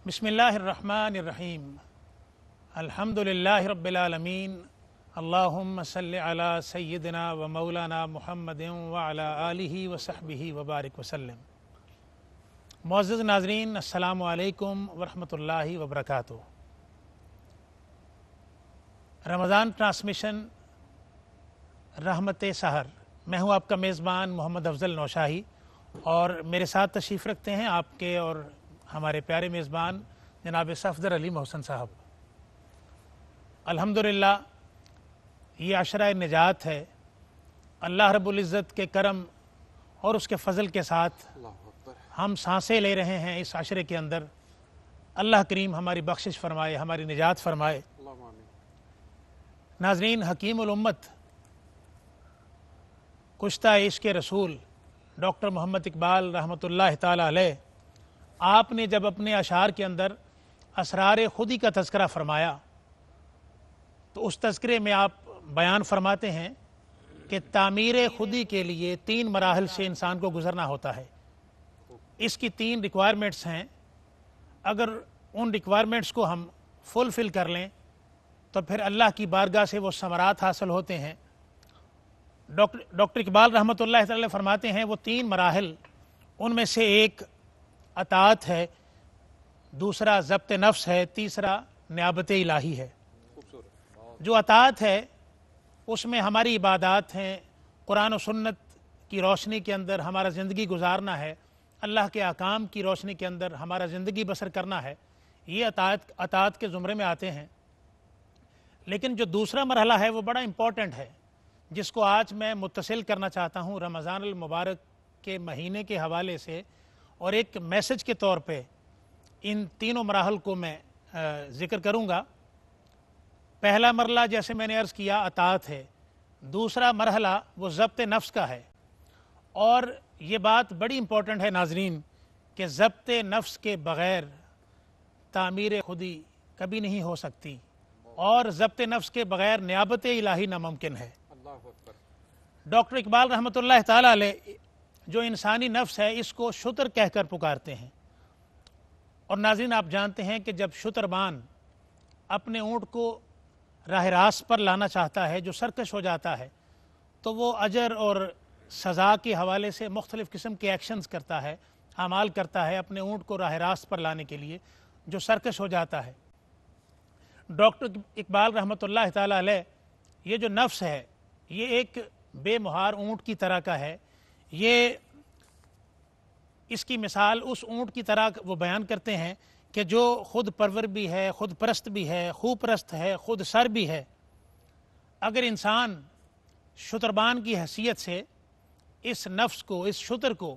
بسم اللہ الرحمن الرحیم الحمدللہ رب العالمین اللہم صلی علی سیدنا و مولانا محمد وعلی آلہ وصحبہ وبارک وسلم۔ معزز ناظرین، السلام علیکم ورحمۃ اللہ وبرکاتہ۔ رمضان ٹرانسمیشن رحمت سحر، میں ہوں آپ کا میزبان محمد افضل نوشاہی، اور میرے ساتھ تشریف رکھتے ہیں آپ کے اور ہمارے پیارے میزبان جناب صفدر علی محسن صاحب۔ الحمدللہ یہ عشرہ نجات ہے۔ اللہ رب العزت کے کرم اور اس کے فضل کے ساتھ ہم سانسیں لے رہے ہیں اس عشرے کے اندر۔ اللہ کریم ہماری بخشش فرمائے، ہماری نجات فرمائے۔ ناظرین، حکیم الامت کشتہ عشق رسول ڈاکٹر محمد اقبال رحمۃ اللہ تعالی علیہ، آپ نے جب اپنے اشعار کے اندر اسرار خودی کا تذکرہ فرمایا تو اس تذکرے میں آپ بیان فرماتے ہیں کہ تعمیر خودی کے لیے 3 مراحل سے انسان کو گزرنا ہوتا ہے۔ اس کی 3 ریکوائرمنٹس ہیں۔ اگر ان ریکوائرمنٹس کو ہم فلفل کر لیں تو پھر اللہ کی بارگاہ سے وہ ثمرات حاصل ہوتے ہیں۔ ڈاکٹر اقبال رحمۃ اللہ تعالی فرماتے ہیں وہ 3 مراحل، ان میں سے ایک اطاعت ہے، دوسرا ضبط نفس ہے، تیسرا نیابت الہی ہے۔ جو اطاعت ہے اس میں ہماری عبادات ہیں، قرآن و سنت کی روشنی کے اندر ہمارا زندگی گزارنا ہے، اللہ کے احکام کی روشنی کے اندر ہمارا زندگی بسر کرنا ہے، یہ اطاعت کے زمرے میں آتے ہیں۔ لیکن جو دوسرا مرحلہ ہے وہ بڑا امپورٹنٹ ہے، جس کو آج میں متصل کرنا چاہتا ہوں رمضان المبارک کے مہینے کے حوالے سے، اور ایک میسج کے طور پہ ان تینوں مراحل کو میں ذکر کروں گا۔ پہلا مرحلہ جیسے میں نے عرض کیا اطاعت ہے، دوسرا مرحلہ وہ ضبط نفس کا ہے، اور یہ بات بڑی امپورٹنٹ ہے ناظرین کہ ضبط نفس کے بغیر تعمیر خودی کبھی نہیں ہو سکتی، اور ضبط نفس کے بغیر نیابت الہی ناممکن ہے۔ ڈاکٹر اقبال رحمۃ اللہ تعالی علیہ جو انسانی نفس ہے اس کو شتر کہہ کر پکارتے ہیں، اور ناظرین آپ جانتے ہیں کہ جب شتربان اپنے اونٹ کو راہ راست پر لانا چاہتا ہے، جو سرکش ہو جاتا ہے، تو وہ اجر اور سزا کے حوالے سے مختلف قسم کے ایکشنز کرتا ہے، اعمال کرتا ہے اپنے اونٹ کو راہ راست پر لانے کے لیے جو سرکش ہو جاتا ہے۔ ڈاکٹر اقبال رحمۃ اللہ تعالی علیہ یہ جو نفس ہے یہ ایک بے مہار اونٹ کی طرح کا ہے۔ یہ اس کی مثال اس اونٹ کی طرح وہ بیان کرتے ہیں کہ جو خود پرور بھی ہے، خود پرست بھی ہے، خو پرست ہے، خود سر بھی ہے۔ اگر انسان شتربان کی حیثیت سے اس نفس کو، اس شتر کو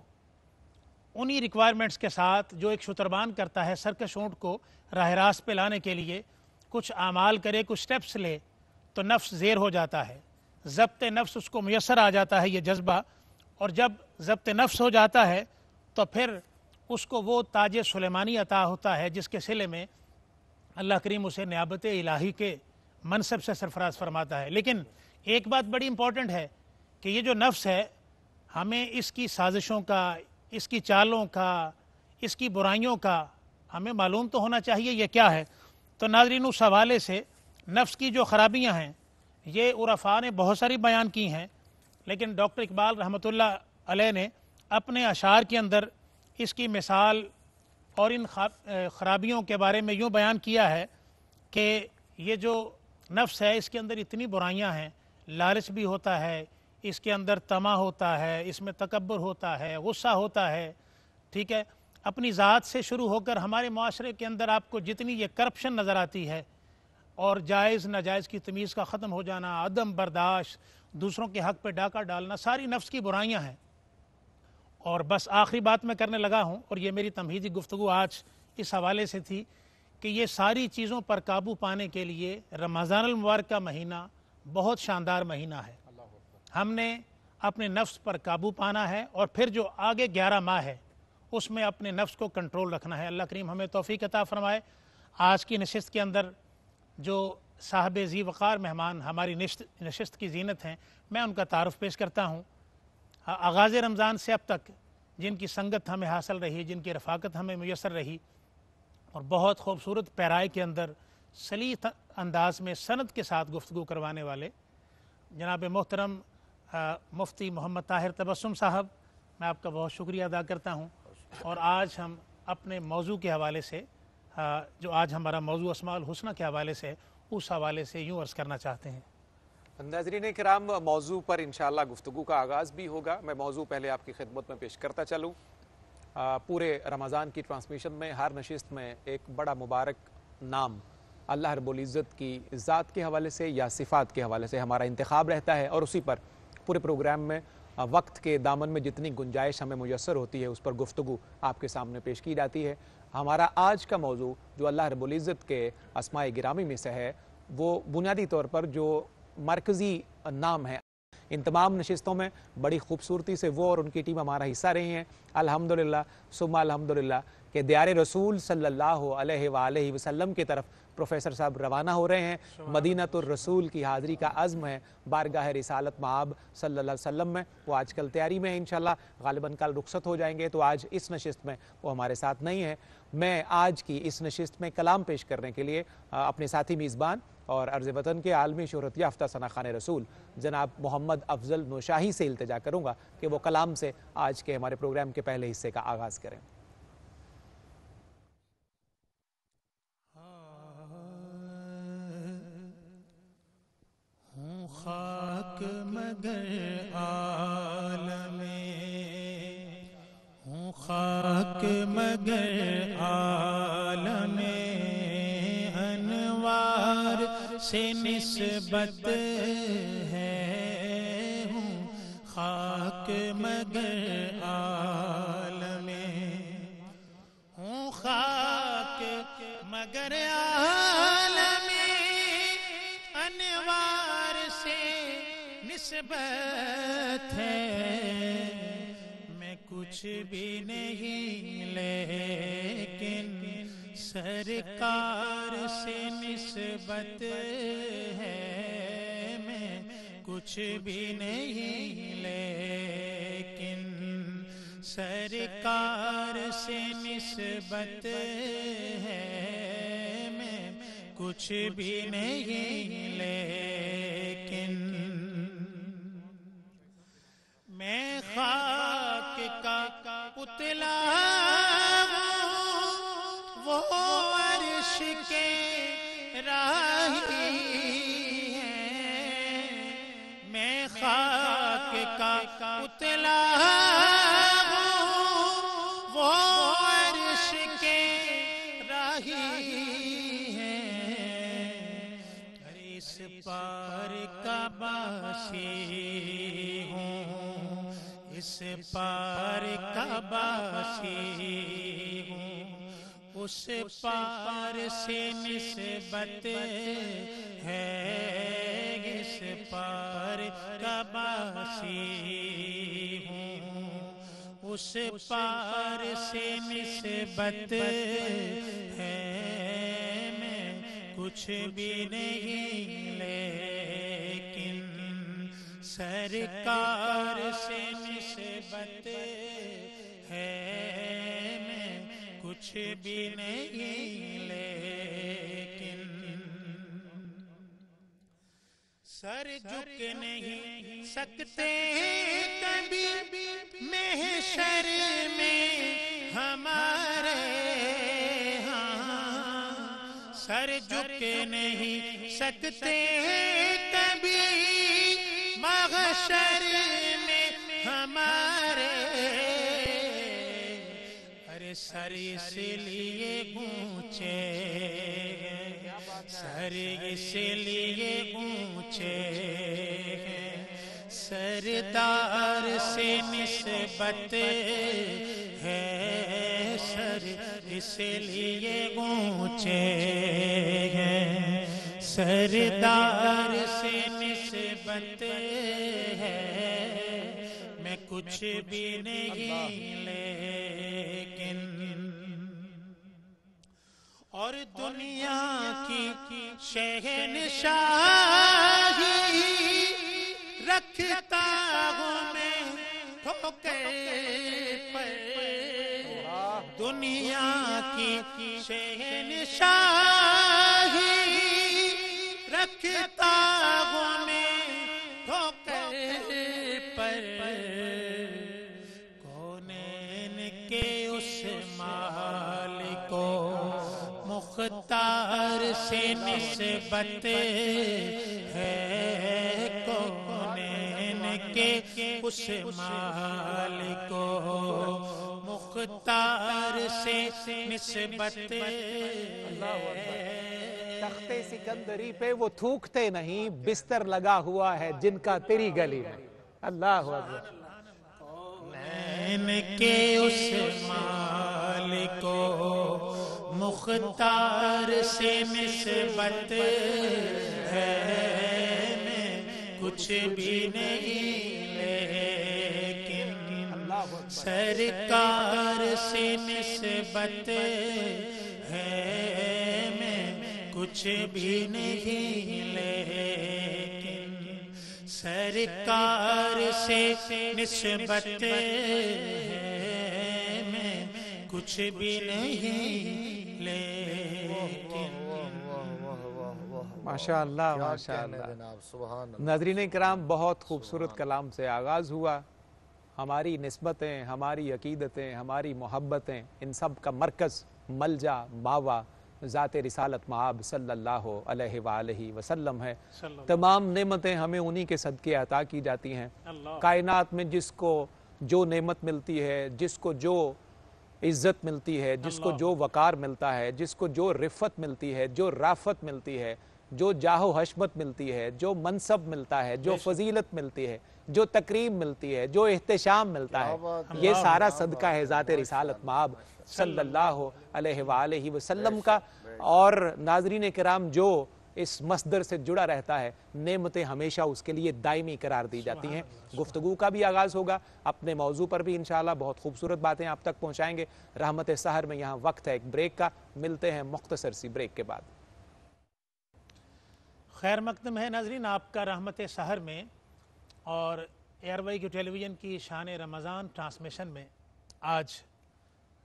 انہی ریکوائرمنٹس کے ساتھ جو ایک شتربان کرتا ہے سرکش اونٹ کو راہ راست پہ لانے کے لیے، کچھ اعمال کرے، کچھ سٹیپس لے، تو نفس زیر ہو جاتا ہے، ضبط نفس اس کو میسر آ جاتا ہے یہ جذبہ، اور جب ضبط نفس ہو جاتا ہے تو پھر اس کو وہ تاج سلیمانی عطا ہوتا ہے جس کے صلے میں اللہ کریم اسے نیابت الہی کے منصب سے سرفراز فرماتا ہے۔ لیکن ایک بات بڑی امپورٹنٹ ہے کہ یہ جو نفس ہے ہمیں اس کی سازشوں کا، اس کی چالوں کا، اس کی برائیوں کا ہمیں معلوم تو ہونا چاہیے یہ کیا ہے۔ تو ناظرین اس حوالے سے نفس کی جو خرابیاں ہیں یہ عرفاء نے بہت ساری بیان کی ہیں، لیکن ڈاکٹر اقبال رحمۃ اللہ علیہ نے اپنے اشعار کے اندر اس کی مثال اور ان خرابیوں کے بارے میں یوں بیان کیا ہے کہ یہ جو نفس ہے اس کے اندر اتنی برائیاں ہیں، لالچ بھی ہوتا ہے، اس کے اندر طمع ہوتا ہے، اس میں تکبر ہوتا ہے، غصہ ہوتا ہے، ٹھیک ہے، اپنی ذات سے شروع ہو کر ہمارے معاشرے کے اندر آپ کو جتنی یہ کرپشن نظر آتی ہے، اور جائز ناجائز کی تمیز کا ختم ہو جانا، عدم برداشت، دوسروں کے حق پہ ڈاکہ ڈالنا، ساری نفس کی برائیاں ہیں۔ اور بس آخری بات میں کرنے لگا ہوں، اور یہ میری تمہیدی گفتگو آج اس حوالے سے تھی کہ یہ ساری چیزوں پر قابو پانے کے لیے رمضان المبارک کا مہینہ بہت شاندار مہینہ ہے۔ ہم نے اپنے نفس پر قابو پانا ہے، اور پھر جو آگے 11 ماہ ہے اس میں اپنے نفس کو کنٹرول رکھنا ہے۔ اللہ کریم ہمیں توفیق عطا فرمائے۔ آج کی نشست کے اندر جو صاحب ذی وقار مہمان ہماری نشست کی زینت ہیں، میں ان کا تعارف پیش کرتا ہوں۔ آغاز رمضان سے اب تک جن کی سنگت ہمیں حاصل رہی، جن کی رفاقت ہمیں میسر رہی، اور بہت خوبصورت پیرائی کے اندر سلیس انداز میں سند کے ساتھ گفتگو کروانے والے جناب محترم مفتی محمد طاہر تبسم صاحب، میں آپ کا بہت شکریہ ادا کرتا ہوں۔ اور آج ہم اپنے موضوع کے حوالے سے جو آج ہمارا موضوع اسماء الحسنی کے حوالے سے، اس حوالے سے یوں عرض کرنا چاہتے ہیں۔ ناظرین کرام، موضوع پر انشاءاللہ گفتگو کا آغاز بھی ہوگا۔ میں موضوع پہلے آپ کی خدمت میں پیش کرتا چلوں۔ پورے رمضان کی ٹرانسمیشن میں ہر نشست میں ایک بڑا مبارک نام اللہ رب العزت کی ذات کے حوالے سے یا صفات کے حوالے سے ہمارا انتخاب رہتا ہے، اور اسی پر پورے پروگرام میں وقت کے دامن میں جتنی گنجائش ہمیں میسر ہوتی ہے اس پر گفتگو آپ کے سامنے پیش کی جاتی ہے۔ ہمارا آج کا موضوع جو اللہ رب العزت کے اسماء گرامی میں سے ہے، وہ بنیادی طور پر جو مرکزی نام ہے، ان تمام نشستوں میں بڑی خوبصورتی سے وہ اور ان کی ٹیم ہمارا حصہ رہی ہیں، الحمدللہ ثم الحمدللہ، کہ دیار رسول صلی اللہ علیہ وآلہ وسلم کی طرف پروفیسر صاحب روانہ ہو رہے ہیں۔ مدینۃ الرسول کی حاضری کا عزم ہے بارگاہ رسالت مآب صلی اللہ علیہ وسلم میں، وہ آج کل تیاری میں ہیں، انشاءاللہ غالباً کل رخصت ہو جائیں گے، تو آج اس نشست میں وہ ہمارے ساتھ نہیں ہیں۔ میں آج کی اس نشست میں کلام پیش کرنے کے لیے اپنے ساتھی میزبان اور عرض وطن کے عالمی شہرت یافتہ ثنا خوان رسول جناب محمد افضل نوشاہی سے التجا کروں گا کہ وہ کلام سے آج کے ہمارے پروگرام کے پہلے حصے کا آغاز کریں۔ ہوں خاک مگر عالم، ہوں خاک مگر عالم انوار سے نسبت ہے، ہوں خاک مگر عالم، ہوں خاک مگر عالم انوار سے نسبت ہے، میں کچھ بھی نہیں لیکن سرکار سے نسبت ہے، میں کچھ بھی نہیں لیکن سرکار سے نسبت ہے، میں کچھ بھی نہیں لیکن میں خاک کا پتلا ہوں، وہ عرش کے راہی ہیں، میں خاک کا پتلا ہوں، وہ عرش کے راہی ہیں، اس پار کا باسی ہوں، اس پار کا باسی ہوں، اس پار سے نسبت ہے، اس پار کا باسی ہوں، اس پار سے نسبت ہے، میں کچھ بھی نہیں لیکن سرکار سے نسبت ہے، میں کچھ بھی نہیں لیکن سر جھک نہیں سکتے کبھی محشر میں ہمارے ہاں، سر جھک نہیں سکتے کبھی محشر میں ہمارے، ارے سر اس لیے اونچے، سر اس لیے اونچے ہیں، سردار سے نسبت ہے، سر اس لیے اونچے ہیں، سردار سے نسبت ہے، میں کچھ بھی نہیں لیکن اور دنیا کی شہنشاہی رکھتا ہوں میں ٹھوکر پر، دنیا دنیا کی شہنشاہی رکھتا ہوں میں ٹھوکر پر کونین کے اس مالک کو مختار سے نسبت ہے کونین کے اس مالک کو مختار سے نسبت تخت سکندری پہ وہ تھوکتے نہیں، بستر لگا ہوا ہے جن کا تیری گلی میں. اللہ اکبر. کونین کے اس مالک کو مختار سے نسبت ہے میں کچھ بھی نہیں لیکن سرکار سے نسبت ہے میں کچھ بھی نہیں لیکن سرکار سے نسبت ہے میں کچھ بھی نہیں لیکن ماشاء اللہ ماشاء اللہ. ناظرین کرام، بہت خوبصورت کلام سے آغاز ہوا. ہماری نسبتیں، ہماری عقیدتیں، ہماری محبتیں، ان سب کا مرکز، ملجا، ماوا ذات رسالت مآب صلی اللہ علیہ وآلہ وسلم ہے. تمام نعمتیں ہمیں انہی کے صدقے عطا کی جاتی ہیں. کائنات میں جس کو جو نعمت ملتی ہے، جس کو جو عزت ملتی ہے، جس کو جو وقار ملتا ہے، جس کو جو رفت ملتی ہے، جو رافت ملتی ہے، جو جاہ و حشمت ملتی ہے، جو منصب ملتا ہے، جو فضیلت ملتی ہے، جو تکریم ملتی ہے، جو احتشام ملتا ہے، یہ سارا صدقہ ہے ذات رسالت مآب صلی اللہ علیہ وآلہ وسلم کا. اور ناظرین کرام، جو اس مصدر سے جڑا رہتا ہے، نعمتیں ہمیشہ اس کے لیے دائمی قرار دی جاتی ہیں. گفتگو کا بھی آغاز ہوگا. اپنے موضوع پر بھی انشاءاللہ بہت خوبصورت باتیں آپ تک پہنچائیں گے. رحمت سحر میں یہاں وقت ہے ایک بریک کا. ملتے ہیں مختصر سی بریک کے بعد. خیر مقدم ہے ناظرین آپ کا رحمت سحر میں، اور ایئر وائی کی ٹیلی ویژن کی شان رمضان ٹرانسمیشن میں آج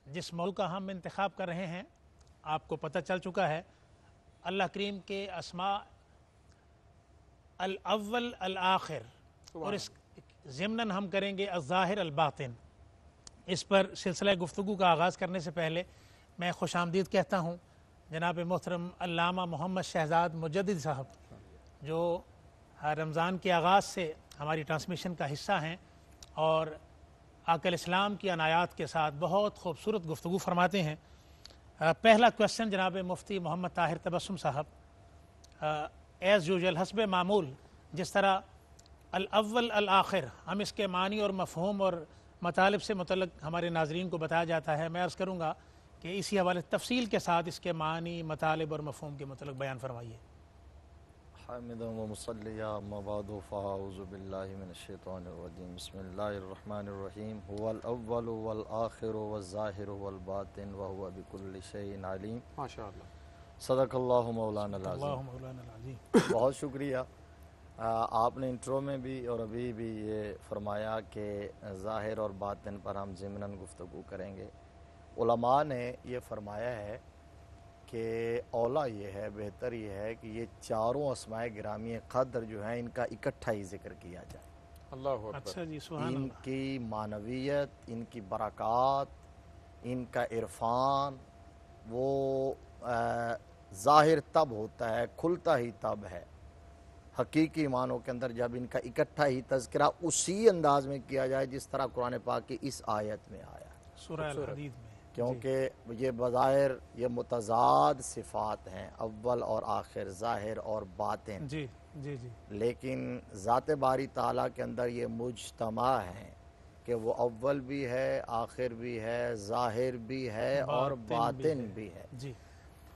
جس موضوع کا ہم انتخاب کر رہے ہیں آپ کو پتہ چل چکا ہے. اللہ کریم کے اسماء الاول الآخر، اور اس ضمناً ہم کریں گے الظاہر الباطن. اس پر سلسلہ گفتگو کا آغاز کرنے سے پہلے میں خوش آمدید کہتا ہوں جناب محترم علامہ محمد شہزاد مجدد صاحب، جو رمضان کے آغاز سے ہماری ٹرانسمیشن کا حصہ ہیں اور آقا الاسلام کی عنایات کے ساتھ بہت خوبصورت گفتگو فرماتے ہیں. پہلا کویسچن جناب مفتی محمد طاہر تبسم صاحب، ایز یوزول حسب معمول جس طرح الاول الآخر ہم اس کے معنی اور مفہوم اور مطالب سے متعلق ہمارے ناظرین کو بتایا جاتا ہے، میں عرض کروں گا کہ اسی حوالے تفصیل کے ساتھ اس کے معنی، مطالب اور مفہوم کے متعلق بیان فرمائیے. حامدا و مصلیا اما بعد فاعوذ باللہ من الشیطان الرجیم. بسم اللہ الرحمن الرحیم. هو الاول والآخر والظاہر والباطن وهو بكل شیء علیم. ماشاءاللہ. صدق اللہ مولانا العظیم. اللہ مولانا العظیم. بہت شکریہ. آپ نے انٹرو میں بھی اور ابھی بھی یہ فرمایا کہ ظاہر اور باطن پر ہم ضمناً گفتگو کریں گے. علماء نے یہ فرمایا ہے کہ اولا یہ ہے، بہتر یہ ہے کہ یہ چاروں اسماء گرامی قدر جو ہیں ان کا اکٹھا ہی ذکر کیا جائے. اللہ اکبر. اچھا جی، سبحان ان اللہ. کی معنویت، ان کی برکات، ان کا عرفان وہ ظاہر تب ہوتا ہے، کھلتا ہی تب ہے حقیقی معنوں کے اندر جب ان کا اکٹھا ہی تذکرہ اسی انداز میں کیا جائے جس طرح قرآن پاک کی اس آیت میں آیا. سورہ الحدید میں. کیونکہ یہ بظاہر یہ متضاد صفات ہیں، اول اور آخر، ظاہر اور باطن. جی جی جی. لیکن ذات باری تعالیٰ کے اندر یہ مجتمع ہیں کہ وہ اول بھی ہے، آخر بھی ہے، ظاہر بھی ہے اور باطن بھی ہے. جی.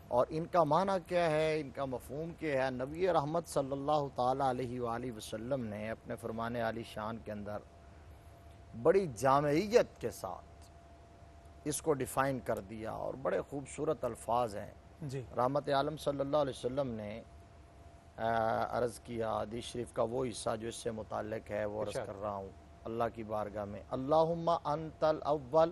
اور ان کا معنی کیا ہے، ان کا مفہوم کیا ہے؟ نبی رحمت صلی اللہ تعالیٰ علیہ وآلہ وسلم نے اپنے فرمان عالی شان کے اندر بڑی جامعیت کے ساتھ اس کو ڈیفائن کر دیا اور بڑے خوبصورت الفاظ ہیں. جی. رحمت عالم صلی اللہ علیہ وسلم نے عرض کیا، حدیث شریف کا وہ حصہ جو اس سے متعلق ہے وہ عرض کر رہا ہوں اللہ کی بارگاہ میں. اللہم انت الاول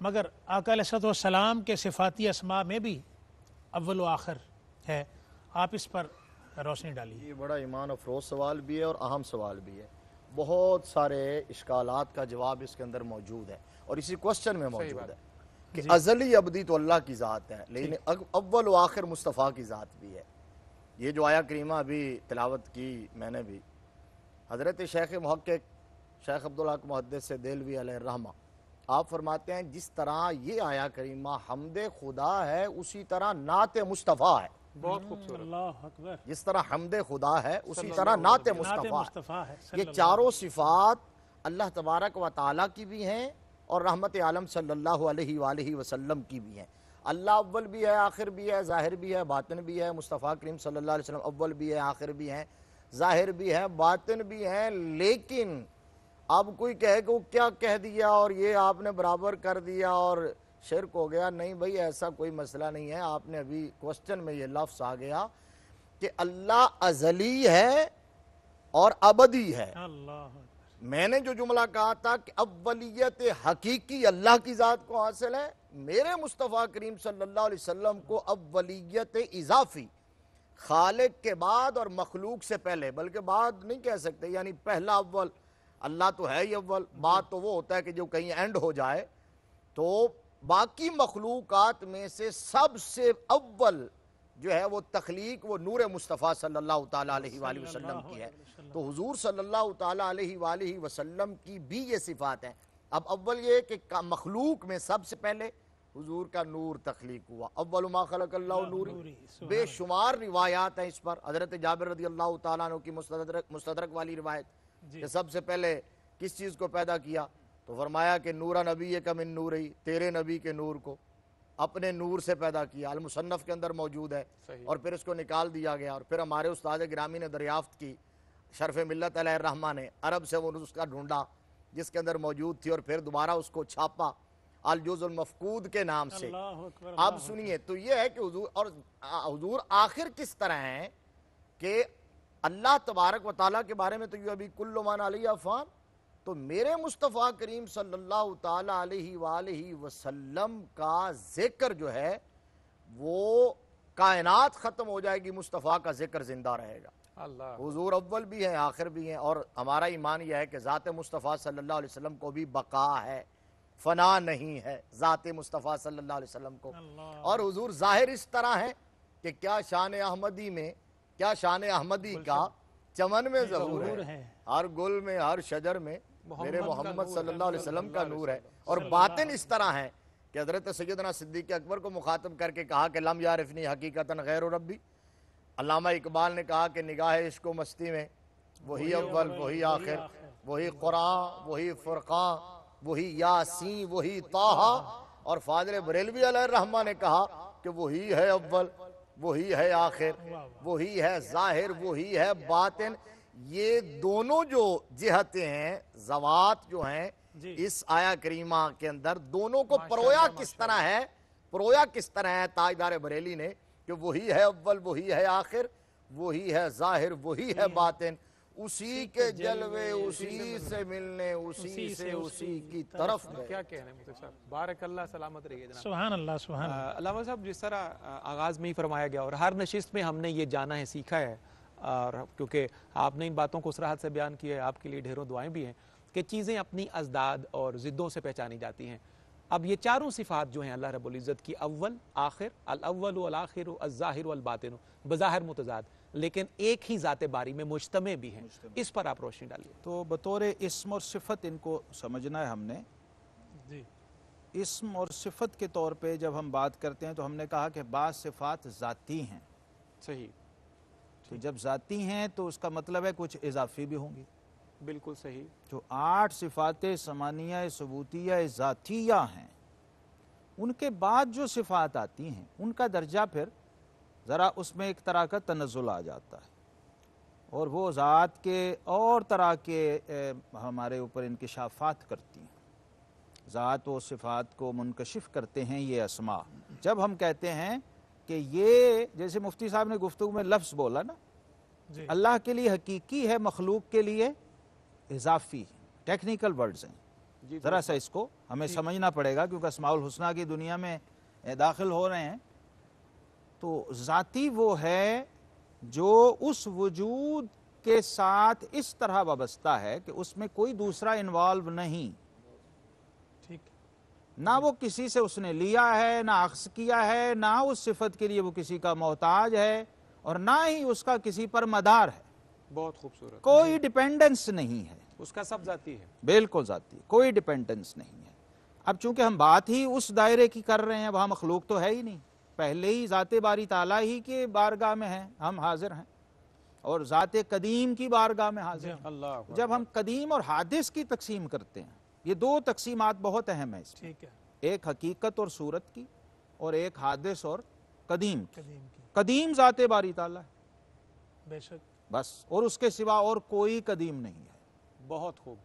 مگر آقا علیہ الصلوۃ والسلام کے صفاتی اسماء میں بھی اول و آخر ہے، آپ اس پر روشنی ڈالیے۔ یہ بڑا ایمان افروز سوال بھی ہے اور اہم سوال بھی ہے، بہت سارے اشکالات کا جواب اس کے اندر موجود ہے اور اسی کوسچن میں موجود ہے کہ ازلی ابدی تو اللہ کی ذات ہے، لیکن اول و آخر مصطفیٰ کی ذات بھی ہے۔ یہ جو آیا کریمہ ابھی تلاوت کی میں نے بھی، حضرت شیخ محقق شیخ عبدالحق محدث دہلوی علیہ الرحمہ آپ فرماتے ہیں جس طرح یہ آیا کریمہ حمد خدا ہے اسی طرح نعت مصطفیٰ ہے۔ بہت خوبصورت۔ اللہ اکبر، جس طرح حمد خدا ہے اسی طرح نعت نعت مصطفیٰ ہے۔ مصطفیٰ ہے صلی یہ چاروں صفات اللہ تبارک و تعالیٰ کی بھی ہیں اور رحمت عالم صلی اللہ علیہ وآلہ وسلم کی بھی ہیں۔ اللہ اول بھی ہے، آخر بھی ہے، ظاہر بھی ہے، باطن بھی ہے۔ مصطفیٰ کریم صلی اللہ علیہ وسلم اول بھی ہے، آخر بھی ہیں، ظاہر بھی ہے، باطن بھی ہیں۔ لیکن اب کوئی کہے کہ وہ کیا کہہ دیا اور یہ آپ نے برابر کر دیا اور شرک ہو گیا، نہیں بھائی ایسا کوئی مسئلہ نہیں ہے۔ آپ نے ابھی کوسچن میں یہ لفظ آ گیا کہ اللہ ازلی ہے اور ابدی ہے۔ اللہ میں نے جو جملہ کہا تھا کہ اولیت حقیقی اللہ کی ذات کو حاصل ہے، میرے مصطفیٰ کریم صلی اللہ علیہ وسلم کو اولیت اضافی، خالق کے بعد اور مخلوق سے پہلے، بلکہ بعد نہیں کہہ سکتے، یعنی پہلا اول، اللہ تو ہے ہی اول، بعد تو وہ ہوتا ہے کہ جو کہیں اینڈ ہو جائے، تو باقی مخلوقات میں سے سب سے اول جو ہے وہ تخلیق وہ نور مصطفیٰ صلی اللہ تعالیٰ علیہ وآلہ وسلم کی ہے۔ تو حضور صلی اللہ تعالیٰ علیہ وآلہ وسلم کی بھی یہ صفات ہیں۔ اب اول یہ کہ مخلوق میں سب سے پہلے حضور کا نور تخلیق ہوا، اول ما خلق اللہ نوری۔ بے شمار روایات ہیں اس پر، حضرت جابر رضی اللہ تعالیٰ عنہ کی مستدرک والی روایت کہ سب سے پہلے کس چیز کو پیدا کیا، تو فرمایا کہ نورا نبی کا من نوری، تیرے نبی کے نور کو اپنے نور سے پیدا کیا۔ المصنف کے اندر موجود ہے، اور پھر اس کو نکال دیا گیا، اور پھر ہمارے استاد گرامی نے دریافت کی، شرف ملت علیہ الرحمہ نے عرب سے وہ نسخہ ڈھونڈا جس کے اندر موجود تھی، اور پھر دوبارہ اس کو چھاپا الجزء المفقود کے نام سے۔ اب سنیے، تو یہ ہے کہ حضور آخر کس طرح ہیں کہ اللہ تبارک و تعالیٰ کے بارے میں تو یہ ابھی کل من علیہ فان، تو میرے مصطفیٰ کریم صلی اللہ تعالیٰ علیہ وآلہ وسلم کا ذکر جو ہے وہ کائنات ختم ہو جائے گی، مصطفیٰ کا ذکر زندہ رہے گا۔ اللہ حضور اول بھی ہیں، آخر بھی ہیں، اور ہمارا ایمان یہ ہے کہ ذات مصطفیٰ صلی اللہ علیہ وسلم کو بھی بقا ہے، فنا نہیں ہے ذات مصطفیٰ صلی اللہ علیہ وسلم کو۔ اور حضور ظاہر اس طرح ہے کہ کیا شان احمدی میں، کیا شان احمدی کا چمن میں ظہور ہے، ہر گل میں، ہر شجر میں میرے محمد صلی اللہ علیہ وسلم کا نور ہے۔ اور باطن اس طرح ہے کہ حضرت سیدنا صدیق اکبر کو مخاطب کر کے کہا کہ لم یعرفنی حقیقتاً غیر ربی۔ علامہ اقبال نے کہا کہ نگاہ عشق و مستی میں وہی اول، وہی آخر، وہی قرآن، وہی فرقان، وہی یاسین، وہی طٰہٰ۔ اور فاضل بریلوی علیہ الرحمہ نے کہا کہ وہی ہے اول، وہی ہے آخر، وہی ہے ظاہر، وہی ہے باطن۔ یہ دونوں جو جہتیں ہیں، ذوات جو ہیں اس آیا کریمہ کے اندر، دونوں کو پرویا کس طرح ہے، پرویا کس طرح ہے تاجدار بریلی نے کہ وہی ہے اول، وہی ہے آخر، وہی ہے ظاہر، وہی ہے باطن، اسی کے جلوے، اسی سے ملنے، اسی سے اسی کی طرف گئے۔ کیا کہنے مفتی صاحب، بارک اللہ، سلامت رہیے جناب۔ سبحان اللہ، سبحان اللہ۔ علامہ صاحب جس طرح آغاز میں ہی فرمایا گیا اور ہر نشست میں ہم نے یہ جانا ہے، سیکھا ہے، اور کیونکہ آپ نے ان باتوں کو صراحت سے بیان کیا ہے، آپ کے لیے ڈھیروں دعائیں بھی ہیں کہ چیزیں اپنی ازداد اور ضدوں سے پہچانی جاتی ہیں۔ اب یہ چاروں صفات جو ہیں اللہ رب العزت کی، اول، آخر، الاول والآخر، الظاہر والباطن، بظاہر متضاد لیکن ایک ہی ذات باری میں مجتمع بھی ہیں، اس پر آپ روشنی ڈالیے۔ تو بطور اسم اور صفت ان کو سمجھنا ہے ہم نے۔ جی، اسم اور صفت کے طور پہ جب ہم بات کرتے ہیں تو ہم نے کہا کہ بعض صفات ذاتی ہیں، صحیح، تو جب ذاتی ہیں تو اس کا مطلب ہے کچھ اضافی بھی ہوں گی۔ بالکل صحیح۔ جو 8 صفات ثمانیہ ثبوتیہ ذاتیہ ہیں، ان کے بعد جو صفات آتی ہیں ان کا درجہ پھر ذرا اس میں ایک طرح کا تنزل آ جاتا ہے، اور وہ ذات کے اور طرح کے ہمارے اوپر انکشافات کرتی ہیں، ذات و صفات کو منکشف کرتے ہیں یہ اسماء۔ جب ہم کہتے ہیں کہ یہ، جیسے مفتی صاحب نے گفتگو میں لفظ بولا نا، جی، اللہ کے لیے حقیقی ہے، مخلوق کے لیے اضافی، ٹیکنیکل ورڈز ہیں۔ ذرا سا اس کو ہمیں سمجھنا پڑے گا، کیونکہ اسماء الحسنہ کی دنیا میں داخل ہو رہے ہیں. تو ذاتی وہ ہے جو اس وجود کے ساتھ اس طرح وابستہ ہے کہ اس میں کوئی دوسرا انوالو نہیں، ٹھیک. نہ وہ کسی سے اس نے لیا ہے، نہ اخذ کیا ہے، نہ اس صفت کے لیے وہ کسی کا محتاج ہے، اور نہ ہی اس کا کسی پر مدار ہے. بہت خوبصورت. کوئی ڈیپینڈنس نہیں ہے، اس کا سب ذاتی ہے. بالکل ذاتی، کوئی ڈیپینڈنس نہیں ہے. اب چونکہ ہم بات ہی اس دائرے کی کر رہے ہیں، وہاں مخلوق تو ہے ہی نہیں، پہلے ہی ذات باری تعالیٰ ہی کے بارگاہ میں ہیں، ہم حاضر ہیں، اور ذات قدیم کی بارگاہ میں حاضر ہیں. اللہ جب ہم قدیم اور حادث کی تقسیم کرتے ہیں، یہ دو تقسیمات بہت اہم ہیں اس میں، ٹھیک ہے. ایک حقیقت اور صورت کی، اور ایک حادث اور قدیم کی. قدیم کی. قدیم ذات باری تعالیٰ ہے بے شک. بس، اور اس کے سوا اور کوئی قدیم نہیں ہے. بہت خوب.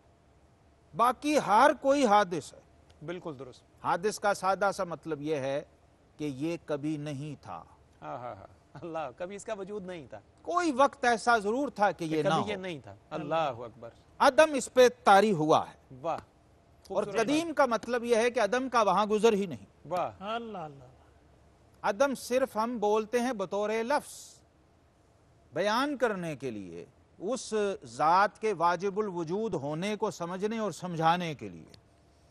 باقی ہر کوئی حادث ہے. بالکل درست. حادث کا سادہ سا مطلب یہ ہے کہ یہ کبھی نہیں تھا. ہاں ہاں ہاں. اللہ، کبھی اس کا وجود نہیں تھا، کوئی وقت ایسا ضرور تھا کہ یہ نہ کبھی ہو. یہ نہیں تھا. اللہ اکبر. عدم اس پہ طاری ہوا ہے. واہ. اور خوبصورت قدیم کا مطلب یہ ہے کہ عدم کا وہاں گزر ہی نہیں. بات. واہ. اللہ اللہ. عدم صرف ہم بولتے ہیں بطور لفظ، بیان کرنے کے لیے، اس ذات کے واجب الوجود ہونے کو سمجھنے اور سمجھانے کے لیے،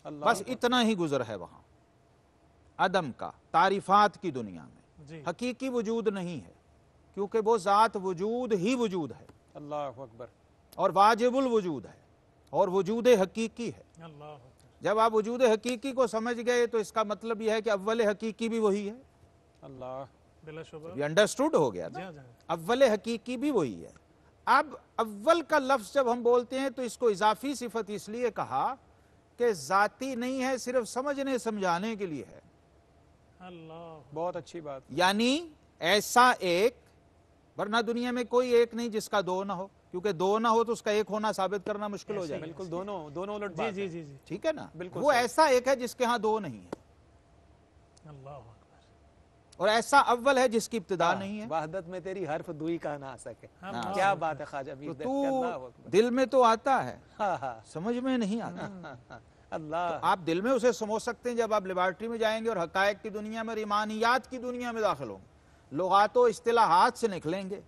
اللہ بس اتنا ہی گزر ہے وہاں عدم کا. تعریفات کی دنیا میں جی. حقیقی وجود نہیں ہے، کیونکہ وہ ذات وجود ہی وجود ہے، اللہ اکبر. اور واجب الوجود ہے، اور وجود حقیقی ہے. اللہ اکبر. جب آپ وجود حقیقی کو سمجھ گئے تو اس کا مطلب یہ ہے کہ اول حقیقی بھی وہی ہے. اللہ. بلا شبہ. یہ انڈرسٹوڈ ہو گیا نا. جی جی. اول حقیقی بھی وہی ہے. اب اول کا لفظ جب ہم بولتے ہیں تو اس کو اضافی صفت اس لیے کہا کہ ذاتی نہیں ہے، صرف سمجھنے سمجھانے کے لیے ہے. اللہ. بہت اچھی بات. یعنی ایسا ایک، ورنہ دنیا میں کوئی ایک نہیں جس کا دو نہ ہو، کیونکہ دو نہ ہو تو اس کا ایک ہونا ثابت کرنا مشکل ہو جائے گا. بالکل دونوں الٹ جی بات جی ہے. جی جی. ٹھیک ہے نا. بالکل وہ صحیح. ایسا ایک ہے جس کے ہاں دو نہیں ہے، اللہ اکبر. اور ایسا اول ہے جس کی ابتدا نہیں ہے. وحدت میں تیری حرف دوئی کا نہ آ سکے. اللہ کیا اکبر. بات ہے خواجہ میر تو اللہ اکبر. دل میں تو آتا ہے، ہاں ہاں. سمجھ میں نہیں آتا. اللہ. آپ دل میں اسے سمجھ سکتے ہیں جب آپ لیبارٹری میں جائیں گے اور حقائق کی دنیا میں اور ایمانیات کی دنیا میں داخل ہوں گے، لغات و اصطلاحات سے نکلیں گے،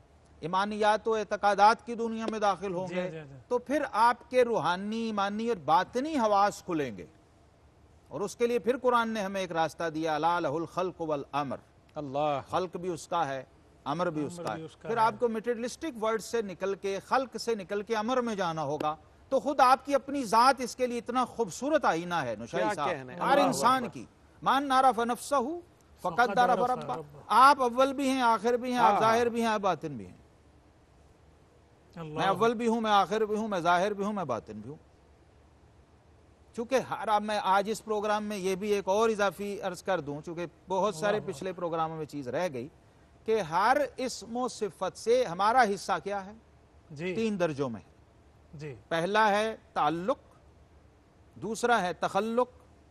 ایمانیات و اعتقادات کی دنیا میں داخل ہوں جی گے، جی جی. تو پھر آپ کے روحانی، ایمانی اور باطنی حواس کھلیں گے. اور اس کے لیے پھر قرآن نے ہمیں ایک راستہ دیا، الا لہ الخلق والامر. اللہ. خلق بھی اس کا ہے، امر بھی اس کا بھی ہے. اس کا پھر ہے. آپ کو میٹیریلسٹک ورڈ سے نکل کے، خلق سے نکل کے امر میں جانا ہوگا. تو خود آپ کی اپنی ذات اس کے لیے اتنا خوبصورت آئینہ ہے نشائی کیا صاحب، کہنے. ہر اللہ انسان اکبر. کی. من عرف نفسہ فقد عرف ربہ. آپ اول بھی ہیں، آخر بھی ہیں، آپ ظاہر بھی ہیں، آپ باطن بھی ہیں. میں اللہ. اول بھی ہوں، میں آخر بھی ہوں، میں ظاہر بھی ہوں، میں باطن بھی ہوں. چونکہ میں آج اس پروگرام میں یہ بھی ایک اور اضافی عرض کر دوں، چونکہ بہت سارے پچھلے پروگراموں میں چیز رہ گئی، کہ ہر اسم و صفت سے ہمارا حصہ کیا ہے؟ جی 3 درجوں میں. جی. پہلا ہے تعلق، دوسرا ہے تخلق،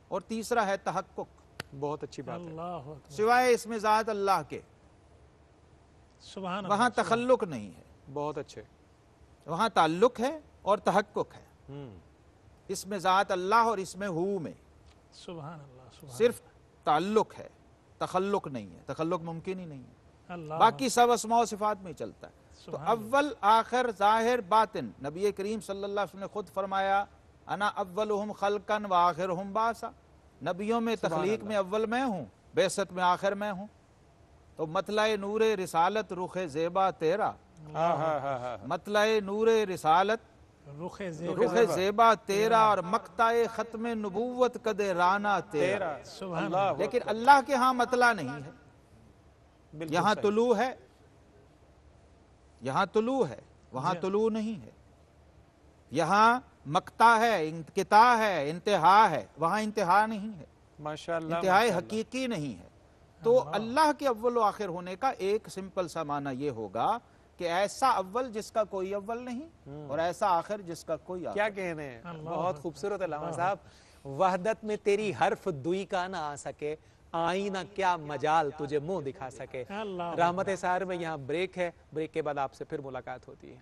اور تیسرا ہے تحقق. بہت اچھی بات ہے. اللہ اکبر. سوائے اس میں ذات اللہ کے سبحان وہاں اللہ. تخلق نہیں ہے، بہت اچھے. وہاں تعلق ہے اور تحقق ہے. ہوں. اس میں ذات اللہ اور اس میں ہو میں سبحان اللہ. سبحان صرف تعلق ہے، تخلق نہیں ہے. تخلق ممکن ہی نہیں ہے. اللہ. باقی سب اسماء و صفات میں چلتا ہے. تو سبحان اول، آخر، ظاہر، باطن. نبی کریم صلی اللہ علیہ وسلم نے خود فرمایا، انا اولہم خلقا و آخرہم بعثا. نبیوں میں تخلیق میں اول میں ہوں، بعثت میں آخر میں ہوں. تو مطلع نور رسالت رخ زیبا تیرا، ہاں ہاں ہاں ہاں. مطلع نور رسالت رخ زیب. رخ زیبا تیرا، اور مقطع ختم نبوت قد رانا تیرا. سبحان اللہ. لیکن اللہ کے ہاں مطلع نہیں ہے. بالکل یہاں صحیح. طلوع ہے، یہاں طلوع ہے، وہاں طلوع نہیں ہے. یہاں مقطع ہے، انقطاع ہے، انتہا ہے، وہاں انتہا نہیں ہے، ماشاء اللہ. انتہائی حقیقی نہیں ہے. تو اللہ کے اول و آخر ہونے کا ایک سمپل سا معنی یہ ہوگا کہ ایسا اول جس کا کوئی اول نہیں، اور ایسا آخر جس کا کوئی آخر. کیا کہنے ہیں. بہت خوبصورت علامہ صاحب. وحدت میں تیری حرف دوئی کا نہ آ سکے، آئینہ کیا مجال تجھے منہ دکھا سکے. اللہ. رحمت سحر میں یہاں بریک ہے، بریک کے بعد آپ سے پھر ملاقات ہوتی ہے.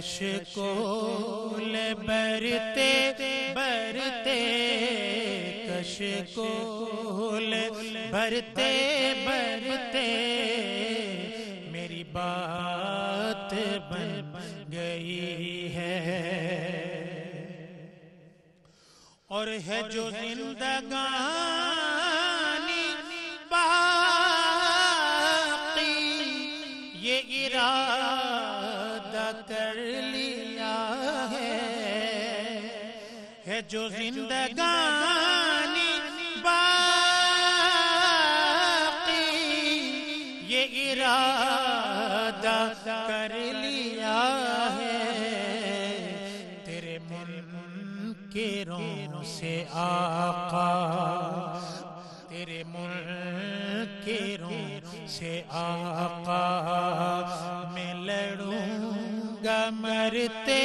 کشکول برتے برتے کشکول برتے برتے میری بات بن گئی ہے اور ہے جو زندگانی باقی یہ ارادہ کر لیا ہے جو زندگانی باقی یہ ارادہ کر لیا ہے تیرے منکروں سے آقا تیرے منکروں سے آقا میں لڑوں گا مرتے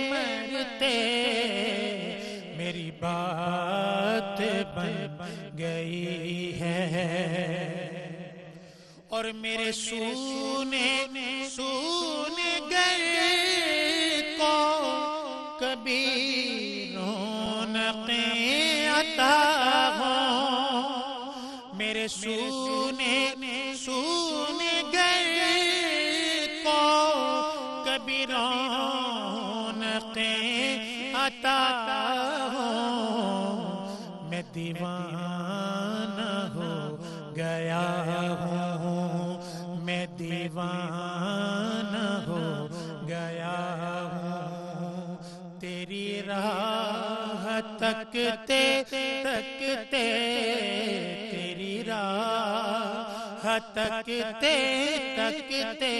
مرتے میری بات بن گئی ہے اور میرے سونے گر کو کبھی رونقیں عطا ہوں میرے سونے گر کو کبھی رونقیں عطا ہوں میں دیوانہ ہو گیا ہوں میں دیوانہ ہو گیا ہوں تیری راہ تکتے تکتے تیری راہ تکتے تکتے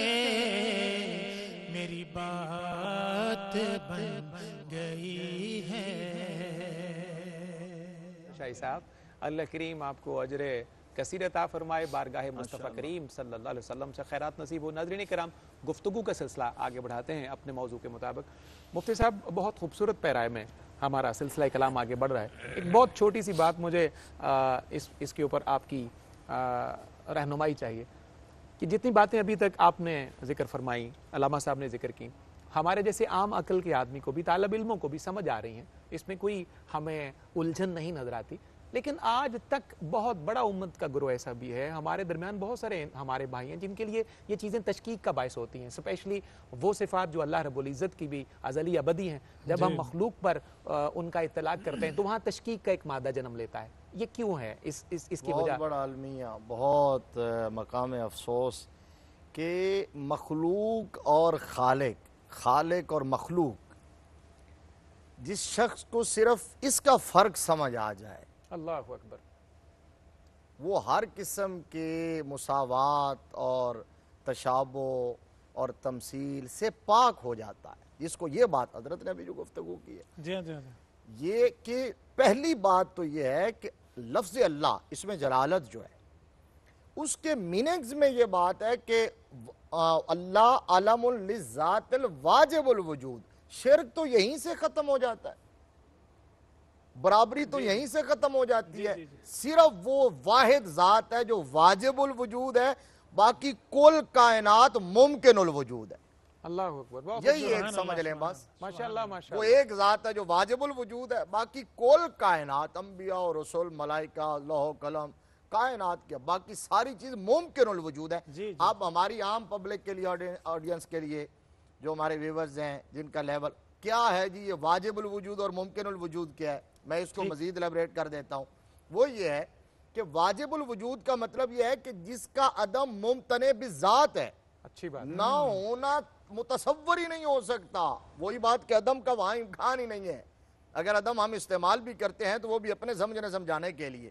میری بات بن گئی ہے شاہی صاحب اللہ کریم آپ کو اجر کثیر عطا فرمائے بارگاہ مصطفیٰ کریم صلی اللہ علیہ وسلم سے خیرات نصیب ہو ناظرین کرام گفتگو کا سلسلہ آگے بڑھاتے ہیں اپنے موضوع کے مطابق مفتی صاحب بہت خوبصورت پیرائے میں ہمارا سلسلہ کلام آگے بڑھ رہا ہے ایک بہت چھوٹی سی بات مجھے اس کے اوپر آپ کی رہنمائی چاہیے کہ جتنی باتیں ابھی تک آپ نے ذکر فرمائی علامہ صاحب نے ذکر کی ہمارے جیسے عام عقل کے آدمی کو بھی طالب علموں کو بھی سمجھ آ رہی ہیں اس میں کوئی ہمیں الجھن نہیں نظر آتی لیکن آج تک بہت بڑا امت کا گروہ ایسا بھی ہے ہمارے درمیان بہت سارے ہمارے بھائی ہیں جن کے لیے یہ چیزیں تشکیک کا باعث ہوتی ہیں اسپیشلی وہ صفات جو اللہ رب العزت کی بھی ازلی ابدی ہیں جب ہم مخلوق پر ان کا اطلاق کرتے ہیں تو وہاں تشکیک کا ایک مادہ جنم لیتا ہے یہ کیوں ہے اس کی وجہ بہت بڑا المیہ بہت مقام افسوس کہ مخلوق اور خالق اور مخلوق جس شخص کو صرف اس کا فرق سمجھ آ جائے اللہ اکبر وہ ہر قسم کے مساوات اور تشابہ اور تمثیل سے پاک ہو جاتا ہے جس کو یہ بات حضرت نے ابھی جو گفتگو کی ہے یہ کہ پہلی بات تو یہ ہے کہ لفظ اللہ اس میں جلالت جو ہے اس کے میننگز میں یہ بات ہے کہ اللہ علم للذات الواجب الوجود شرک تو یہیں سے ختم ہو جاتا ہے برابری تو یہیں سے ختم ہو جاتی ہے صرف وہ واحد ذات ہے جو واجب الوجود ہے باقی کل کائنات ممکن الوجود ہے اللہ اکبر یہی ایک سمجھ لیں بس ماشاءاللہ وہ ایک ذات ہے جو واجب الوجود ہے باقی کل کائنات انبیاء اور رسول ملائکہ لوح و قلم کائنات کے باقی ساری چیز ممکن الوجود ہے اب ہماری عام پبلک کے لیے آڈینس کے لیے جو ہمارے ویورز ہیں جن کا لیول کیا ہے جی یہ واجب الوجود اور ممکن الوجود کیا ہے میں اس کو مزید ایلیبریٹ کر دیتا ہوں وہ یہ ہے کہ واجب الوجود کا مطلب یہ ہے کہ جس کا عدم ممتنع بذات ہے اچھی بات نہ ہونا متصور ہی نہیں ہو سکتا وہی بات کہ عدم کا وہاں امکان ہی نہیں ہے اگر عدم ہم استعمال بھی کرتے ہیں تو وہ بھی اپنے سمجھانے کے لیے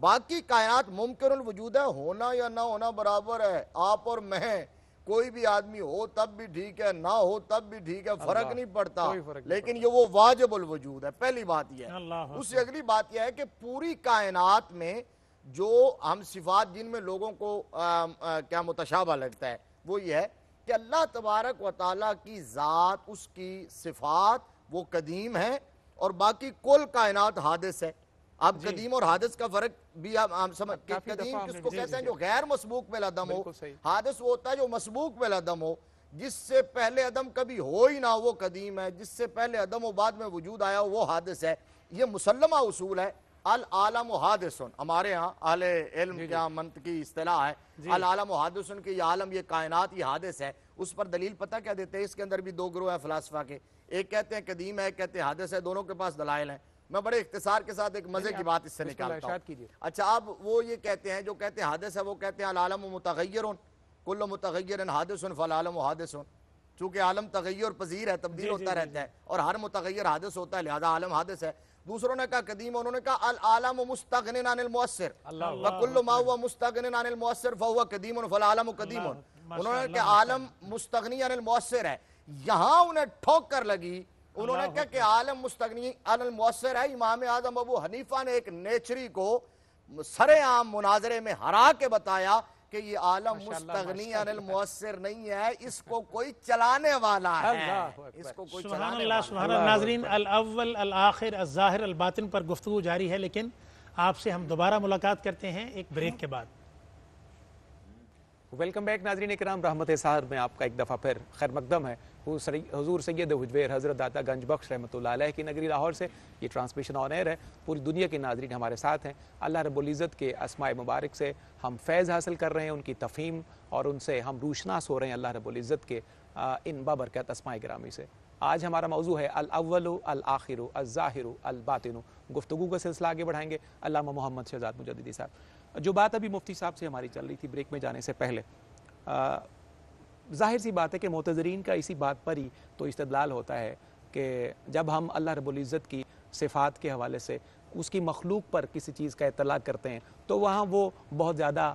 باقی کائنات ممکن الوجود ہے ہونا یا نہ ہونا برابر ہے آپ اور میں کوئی بھی آدمی ہو تب بھی ٹھیک ہے نہ ہو تب بھی ٹھیک ہے فرق نہیں پڑتا لیکن یہ وہ واجب الوجود ہے پہلی بات یہ ہے اس سے اگلی بات یہ ہے کہ پوری کائنات میں جو ہم صفات جن میں لوگوں کو کیا متشابہ لگتا ہے وہ یہ ہے کہ اللہ تبارک و تعالیٰ کی ذات اس کی صفات وہ قدیم ہے اور باقی کل کائنات حادث ہے اب قدیم اور حادث کا فرق بھی ہم سمجھ قدیم کس کو کہتے ہیں جو غیر مسبوق بالعدم ہو حادث وہ ہوتا ہے جو مسبوق بالعدم ہو جس سے پہلے عدم کبھی ہو ہی نہ وہ قدیم ہے، جس سے پہلے عدم و بعد میں وجود آیا وہ حادث ہے. یہ مسلمہ اصول ہے. العالم حادث، ہمارے ہاں اہل علم کے ہاں منطقی اصطلاح ہے العالم حادث، کہ یہ عالم، یہ کائنات، یہ حادث ہے. اس پر دلیل پتہ کیا دیتے ہیں؟ اس کے اندر بھی دو گروہ ہیں فلاسفہ کے، ایک کہتے ہیں قدیم ہے، ایک کہتے ہیں حادث ہے. دونوں کے پاس دلائل ہیں. میں بڑے اختصار کے ساتھ ایک مزے کی بات اس سے نکالتا ہوں. اچھا، اب وہ یہ کہتے ہیں، جو کہتے ہیں حادث ہے، وہ کہتے ہیں العالم متغیر، کل متغیر حادث فالعالم حادث. چونکہ عالم تغیر پذیر ہے، تبدیل ہوتا رہتا ہے، اور ہر متغیر حادث ہوتا ہے، لہذا عالم حادث ہے. دوسروں نے کہا قدیم، انہوں نے کہا العالم مستغن عن المؤثر، وکل ما هو مستغن عن المؤثر فهو قدیم فالعالم قدیم. انہوں نے کہا عالم مستغنی عن المؤثر ہے. یہاں انہیں ٹھوکر لگی. انہوں نے کہا کہ عالم مستغنی عن المؤثر ہے. امام اعظم ابو حنیفہ نے ایک نیچری کو سر عام مناظرے میں ہرا کے بتایا کہ یہ عالم مستغنی عن المؤثر نہیں ہے، اس کو کوئی چلانے والا ہے، اس کو کوئی سبحان چلانے اللہ، والا سبحان اللہ. ناظرین، الاول الآخر الظاہر الباطن پر گفتگو جاری ہے، لیکن آپ سے ہم دوبارہ ملاقات کرتے ہیں ایک بریک کے بعد. ویلکم بیک ناظرین اکرام، رحمت سحر میں آپ کا ایک دفعہ پھر خیر مقدم ہے. حضور سید حجویر حضرت داتا گنج بخش رحمۃ اللہ علیہ کی نگری لاہور سے یہ ٹرانسمیشن آن ایئر ہے. پوری دنیا کے ناظرین ہمارے ساتھ ہیں. اللہ رب العزت کے اسماء مبارک سے ہم فیض حاصل کر رہے ہیں، ان کی تفہیم، اور ان سے ہم روشناس ہو رہے ہیں اللہ رب العزت کے ان بابرکت اسماء گرامی سے. آج ہمارا موضوع ہے الاول الآخر الظاہر الباطن. گفتگو کا سلسلہ آگے بڑھائیں گے علامہ محمد شہزاد مجددی صاحب. جو بات ابھی مفتی صاحب سے ہماری چل رہی تھی بریک میں جانے سے پہلے، ظاہر سی بات ہے کہ معتذرین کا اسی بات پر ہی تو استدلال ہوتا ہے کہ جب ہم اللہ رب العزت کی صفات کے حوالے سے اس کی مخلوق پر کسی چیز کا اطلاق کرتے ہیں تو وہاں وہ بہت زیادہ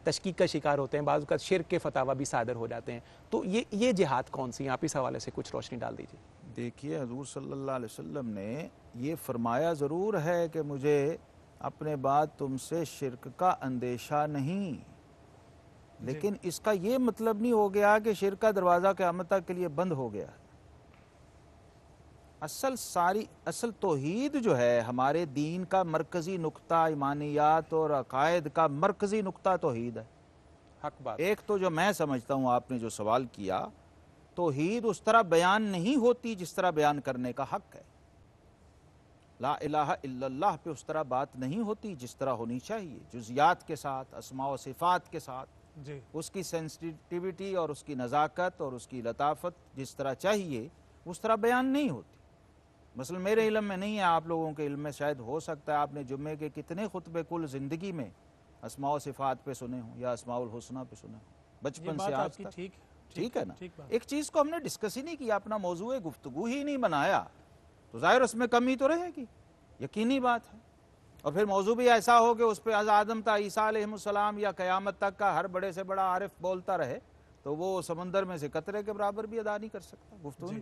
تشکیک کا شکار ہوتے ہیں، بعض اوقات شرک کے فتاوی بھی صادر ہو جاتے ہیں. تو یہ جہاد کون سی ہیں؟ آپ اس حوالے سے کچھ روشنی ڈال دیجیے. دیکھیے، حضور صلی اللہ علیہ وسلم نے یہ فرمایا ضرور ہے کہ مجھے اپنے بعد تم سے شرک کا اندیشہ نہیں، لیکن اس کا یہ مطلب نہیں ہو گیا کہ شرک کا دروازہ قیامت تک کے لیے بند ہو گیا. اصل توحید جو ہے ہمارے دین کا مرکزی نقطہ، ایمانیات اور عقائد کا مرکزی نقطہ توحید ہے. حق بات. ایک تو جو میں سمجھتا ہوں آپ نے جو سوال کیا، توحید اس طرح بیان نہیں ہوتی جس طرح بیان کرنے کا حق ہے. لا الہ الا اللہ پہ اس طرح بات نہیں ہوتی جس طرح ہونی چاہیے، جزیات کے ساتھ، اسماء و صفات کے ساتھ، اس کی سینسٹیویٹی اور اس کی نزاکت اور اس کی لطافت جس طرح چاہیے اس طرح بیان نہیں ہوتی. مثلا میرے علم میں نہیں ہے، آپ لوگوں کے علم میں شاید ہو سکتا ہے. آپ نے جمعے کے کتنے خطبے کل زندگی میں اسماء و صفات پہ سنے ہوں یا اسماء الحسنہ پہ سنے ہوں، بچپن سے آج تک. ٹھیک ہے نا؟ ایک چیز کو ہم نے ڈسکس ہی نہیں کیا، اپنا موضوع گفتگو ہی نہیں بنایا، تو ظاہر اس میں کمی تو رہے گی، یقینی بات ہے. اور پھر موضوع بھی ایسا ہو کہ اس پہ از آدم تا عیسیٰ علیہ السلام یا قیامت تک کا ہر بڑے سے بڑا عارف بولتا رہے تو وہ سمندر میں سے قطرے کے برابر بھی ادا نہیں کر سکتا گفتگو.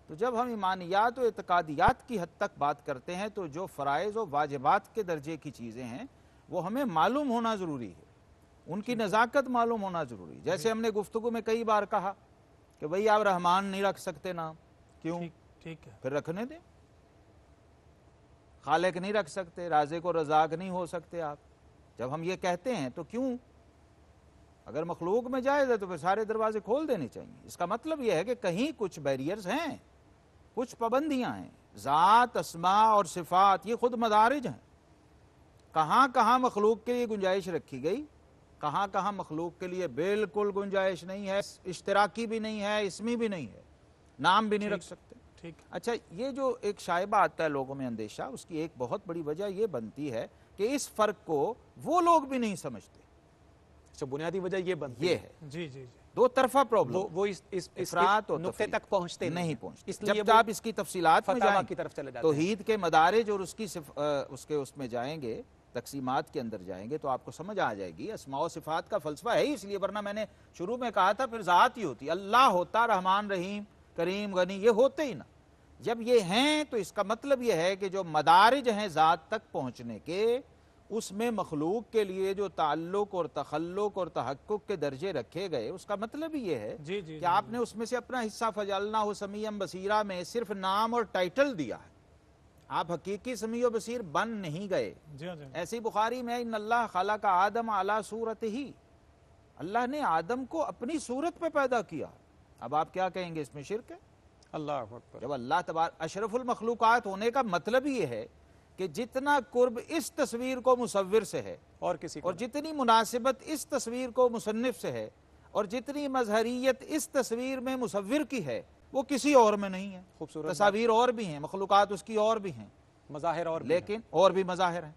تو جب ہم ایمانیات و اعتقادیات کی حد تک بات کرتے ہیں تو جو فرائض و واجبات کے درجے کی چیزیں ہیں وہ ہمیں معلوم ہونا ضروری ہے، ان کی نزاکت معلوم ہونا ضروری. جیسے ہم نے گفتگو میں کئی بار کہا کہ بھئی آپ رحمان نہیں رکھ سکتے نام، کیوں؟ ٹھیک ہے، پھر رکھنے دیں. خالق نہیں رکھ سکتے، رازق و رزاق نہیں ہو سکتے آپ، جب ہم یہ کہتے ہیں تو کیوں؟ اگر مخلوق میں جائز ہے تو پھر سارے دروازے کھول دینے چاہیے. اس کا مطلب یہ ہے کہ کہیں کچھ بیریئرز ہیں، کچھ پابندیاں ہیں. ذات، اسماء اور صفات یہ خود مدارج ہیں. کہاں کہاں مخلوق کے لیے گنجائش رکھی گئی، کہاں کہاں مخلوق کے لیے بالکل گنجائش نہیں ہے، اشتراکی بھی نہیں ہے، اسمی بھی نہیں ہے، نام بھی نہیں رکھ سکتے. اچھا، یہ جو ایک شائبہ آتا ہے لوگوں میں اندیشہ، اس کی ایک بہت بڑی وجہ یہ بنتی ہے کہ اس فرق کو وہ لوگ بھی نہیں سمجھتے. اچھا، بنیادی وجہ یہ بنتی یہ ہے جی جی جی دو طرفہ پرابلم، وہ اس افراط و نقطے تفریط تک پہنچتے نہیں پہنچتے. اس لیے جب آپ اس کی تفصیلات میں فتاوی جائیں کی طرف چلے جاتے ہیں. توحید کے مدارج اور اس میں جائیں گے، تقسیمات کے اندر جائیں گے تو آپ کو سمجھ آ جائے گی. اسماء و صفات کا فلسفہ ہے اس لیے، ورنہ میں نے شروع میں کہا تھا پھر ذات ہی ہوتی، اللہ ہوتا، رحمان رحیم کریم غنی، یہ ہوتے ہی نہ. جب یہ ہیں تو اس کا مطلب یہ ہے کہ جو مدارج ہیں ذات تک پہنچنے کے، اس میں مخلوق کے لیے جو تعلق اور تخلق اور تحقق کے درجے رکھے گئے، اس کا مطلب یہ ہے کہ آپ نے اس میں سے اپنا حصہ فجعلناہ سمیعا بصیرا میں صرف نام اور ٹائٹل دیا ہے. آپ حقیقی سمیع و بصیر بن نہیں گئے. ایسی بخاری میں ان اللہ خلق آدم علی صورتہ، اللہ نے آدم کو اپنی صورت پہ پیدا کیا، اب آپ کیا کہیں گے اس میں شرک ہے؟ اللہ اکبر. جب اللہ تبارک اشرف المخلوقات ہونے کا مطلب یہ ہے کہ جتنا قرب اس تصویر کو مصور سے ہے اور کسی کو اور جتنی مناسبت اس تصویر کو مصنف سے ہے اور جتنی مظہریت اس تصویر میں مصور کی ہے وہ کسی اور میں نہیں ہے. خوبصورت تصاویر اور بھی ہیں، مخلوقات اس کی اور بھی ہیں، مظاہر اور بھی لیکن اور بھی مظاہر ہیں،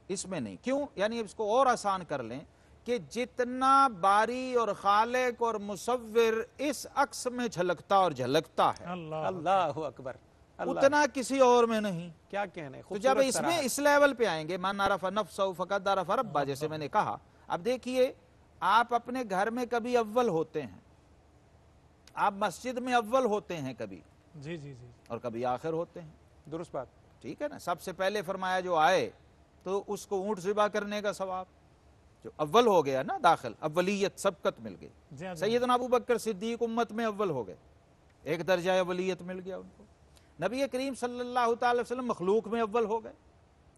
اس میں نہیں. کیوں؟ یعنی اس کو اور آسان کر لیں کہ جتنا باری اور خالق اور مصور اس عکس میں جھلکتا اور جھلکتا ہے اللہ ہیں. اللہ اکبر. اللہ اتنا کسی اور میں نہیں. کیا کہنے. تو جب اس میں اس لیول پہ آئیں گے من عرف نفسہ فقد عرف ربہ، جیسے میں نے کہا. اب دیکھیے آپ اپنے گھر میں کبھی اول ہوتے ہیں، آپ مسجد میں اول ہوتے ہیں کبھی، جی جی جی اور کبھی آخر ہوتے ہیں. درست بات. ٹھیک ہے نا. سب سے پہلے فرمایا جو آئے تو اس کو اونٹ ذبح کرنے کا ثواب، جو اول ہو گیا نا داخل، اولیت سبقت مل گئی. جی ہاں، جی. سیدنا ابو بکر صدیق امت میں اول ہو گئے، ایک درجہ اولیت مل گیا ان کو. نبی کریم صلی اللہ تعالی وسلم مخلوق میں اول ہو گئے،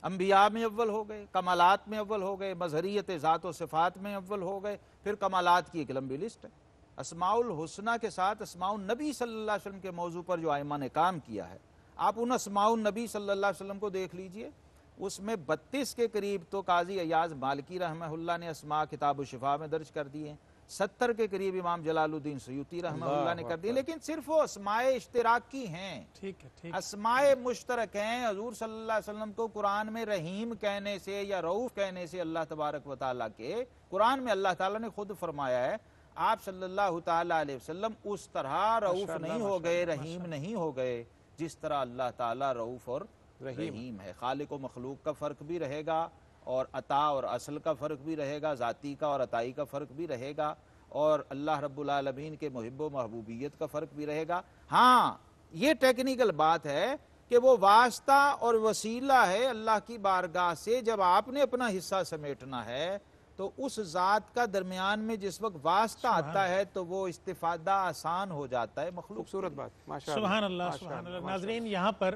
انبیاء میں اول ہو گئے، کمالات میں اول ہو گئے، مظہریت ذات و صفات میں اول ہو گئے. پھر کمالات کی ایک لمبی لسٹ ہے. اسماء الحسنہ کے ساتھ اسماء النبی صلی اللہ علیہ وسلم کے موضوع پر جو ائمہ نے کام کیا ہے، آپ ان اسماء النبی صلی اللہ علیہ وسلم کو دیکھ لیجئے. اس میں 32 کے قریب تو قاضی ایاز مالکی رحمہ اللہ نے اسماء کتاب الشفاء میں درج کر دیے ہیں، 70 کے قریب امام جلال الدین سیوطی رحمہ اللہ نے کر دیے. لیکن صرف وہ اسماء اشتراکی ہیں، ٹھیک ہے، ٹھیک ہے. اسماء مشترک ہیں. حضور صلی اللہ علیہ وسلم کو قرآن میں رحیم کہنے سے یا رؤوف کہنے سے اللہ تبارک و تعالیٰ کے قرآن میں اللہ تعالیٰ نے خود فرمایا ہے آپ صلی اللہ تعالیٰ علیہ وسلم اس طرح رؤوف نہیں ہو گئے، رحیم نہیں ہو گئے جس طرح اللہ تعالیٰ رؤوف اور رحیم ہے. خالق و مخلوق کا فرق بھی رہے گا، اور عطا اور اصل کا فرق بھی رہے گا، ذاتی کا اور عطائی کا فرق بھی رہے گا، اور اللہ رب العالمین کے محب و محبوبیت کا فرق بھی رہے گا. ہاں یہ ٹیکنیکل بات ہے کہ وہ واسطہ اور وسیلہ ہے اللہ کی بارگاہ سے. جب آپ نے اپنا حصہ سمیٹنا ہے تو اس ذات کا درمیان میں جس وقت واسطہ آتا ہے تو وہ استفادہ آسان ہو جاتا ہے. مخلوق خوبصورت بات. ماشاء اللہ. سبحان اللہ، سبحان اللہ. ناظرین یہاں پر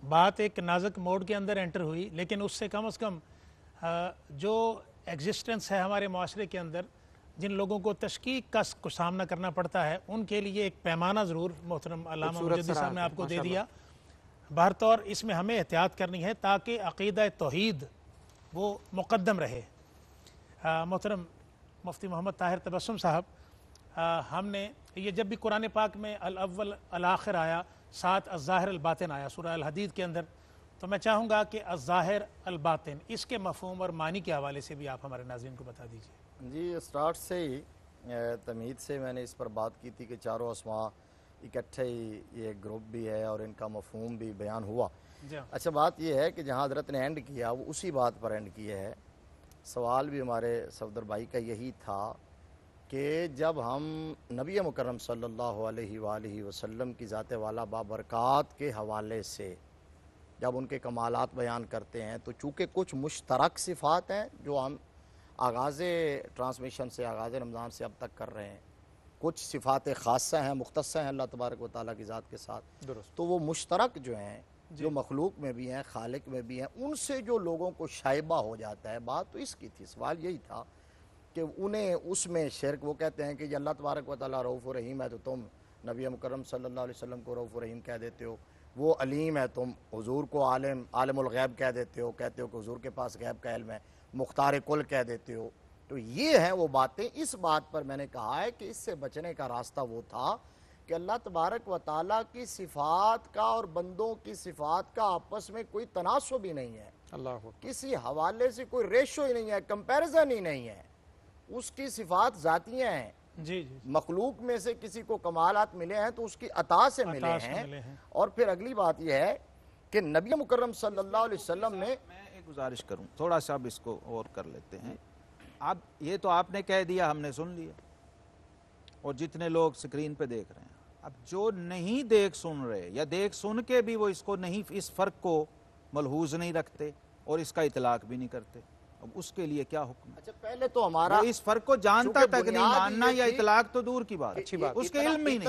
بات ایک نازک موڈ کے اندر انٹر ہوئی، لیکن اس سے کم از کم جو ایگزسٹنس ہے ہمارے معاشرے کے اندر، جن لوگوں کو تشکیک کا سامنا کرنا پڑتا ہے، ان کے لیے ایک پیمانہ ضرور محترم علامہ مجدد صاحب نے آپ کو دے دیا. بہرطور اس میں ہمیں احتیاط کرنی ہے تاکہ عقیدہ توحید وہ مقدم رہے. محترم مفتی محمد طاہر تبسم صاحب، ہم نے یہ جب بھی قرآن پاک میں الاول الآخر آیا، ساتھ الظاہر الباطن آیا سورہ الحدید کے اندر، تو میں چاہوں گا کہ الظاہر الباطن اس کے مفہوم اور معنی کے حوالے سے بھی آپ ہمارے ناظرین کو بتا دیجیے. جی اسٹارٹ سے ہی تمہید سے میں نے اس پر بات کی تھی کہ چاروں اسماء اکٹھے ہی یہ گروپ بھی ہے اور ان کا مفہوم بھی بیان ہوا. اچھا بات یہ ہے کہ جہاں حضرت نے اینڈ کیا وہ اسی بات پر اینڈ کیا ہے. سوال بھی ہمارے صفدر بھائی کا یہی تھا کہ جب ہم نبی مکرم صلی اللہ علیہ وآلہ وسلم کی ذات والا بابرکات کے حوالے سے جب ان کے کمالات بیان کرتے ہیں تو چونکہ کچھ مشترک صفات ہیں جو ہم آغاز ٹرانسمیشن سے، آغاز رمضان سے اب تک کر رہے ہیں، کچھ صفات خاصہ ہیں، مختصہ ہیں اللہ تبارک و تعالیٰ کی ذات کے ساتھ، تو وہ مشترک جو ہیں جو مخلوق میں بھی ہیں، خالق میں بھی ہیں، ان سے جو لوگوں کو شائبہ ہو جاتا ہے. بات تو اس کی تھی، سوال یہی تھا کہ انہیں اس میں شرک، وہ کہتے ہیں کہ یہ اللہ تبارک و تعالیٰ رؤوف و رحیم ہے تو تم نبی مکرم صلی اللہ علیہ وسلم کو رؤوف و رحیم کہہ دیتے ہو، وہ علیم ہے تم حضور کو عالم الغیب کہہ دیتے ہو، کہتے ہو کہ حضور کے پاس غیب کا علم ہے، مختار کل کہہ دیتے ہو. تو یہ ہیں وہ باتیں. اس بات پر میں نے کہا ہے کہ اس سے بچنے کا راستہ وہ تھا کہ اللہ تبارک و تعالیٰ کی صفات کا اور بندوں کی صفات کا آپس میں کوئی تناسب ہی نہیں ہے، اللہ کسی حوالے سے کوئی ریشو ہی نہیں ہے، کمپیریزن ہی نہیں ہے. اس کی صفات ذاتیاں ہیں. جی جی مخلوق میں سے کسی کو کمالات ملے ہیں تو اس کی عطا سے ملے ہیں. اور پھر اگلی بات یہ ہے کہ نبی مکرم صلی اللہ علیہ وسلم نے، میں ایک گزارش کروں تھوڑا سا اب اس کو اور کر لیتے ہیں. اب یہ تو آپ نے کہہ دیا، ہم نے سن لیا، اور جتنے لوگ سکرین پہ دیکھ رہے ہیں، اب جو نہیں دیکھ سن رہے یا دیکھ سن کے بھی وہ اس کو نہیں، اس فرق کو ملحوظ نہیں رکھتے اور اس کا اطلاق بھی نہیں کرتے، اب اس کے لیے کیا حکم ہے؟ اچھا پہلے تو ہمارا اس فرق کو جانتا تک نہیں، ماننا یا اطلاق تو دور کی بات، اس کے علم ہی نہیں.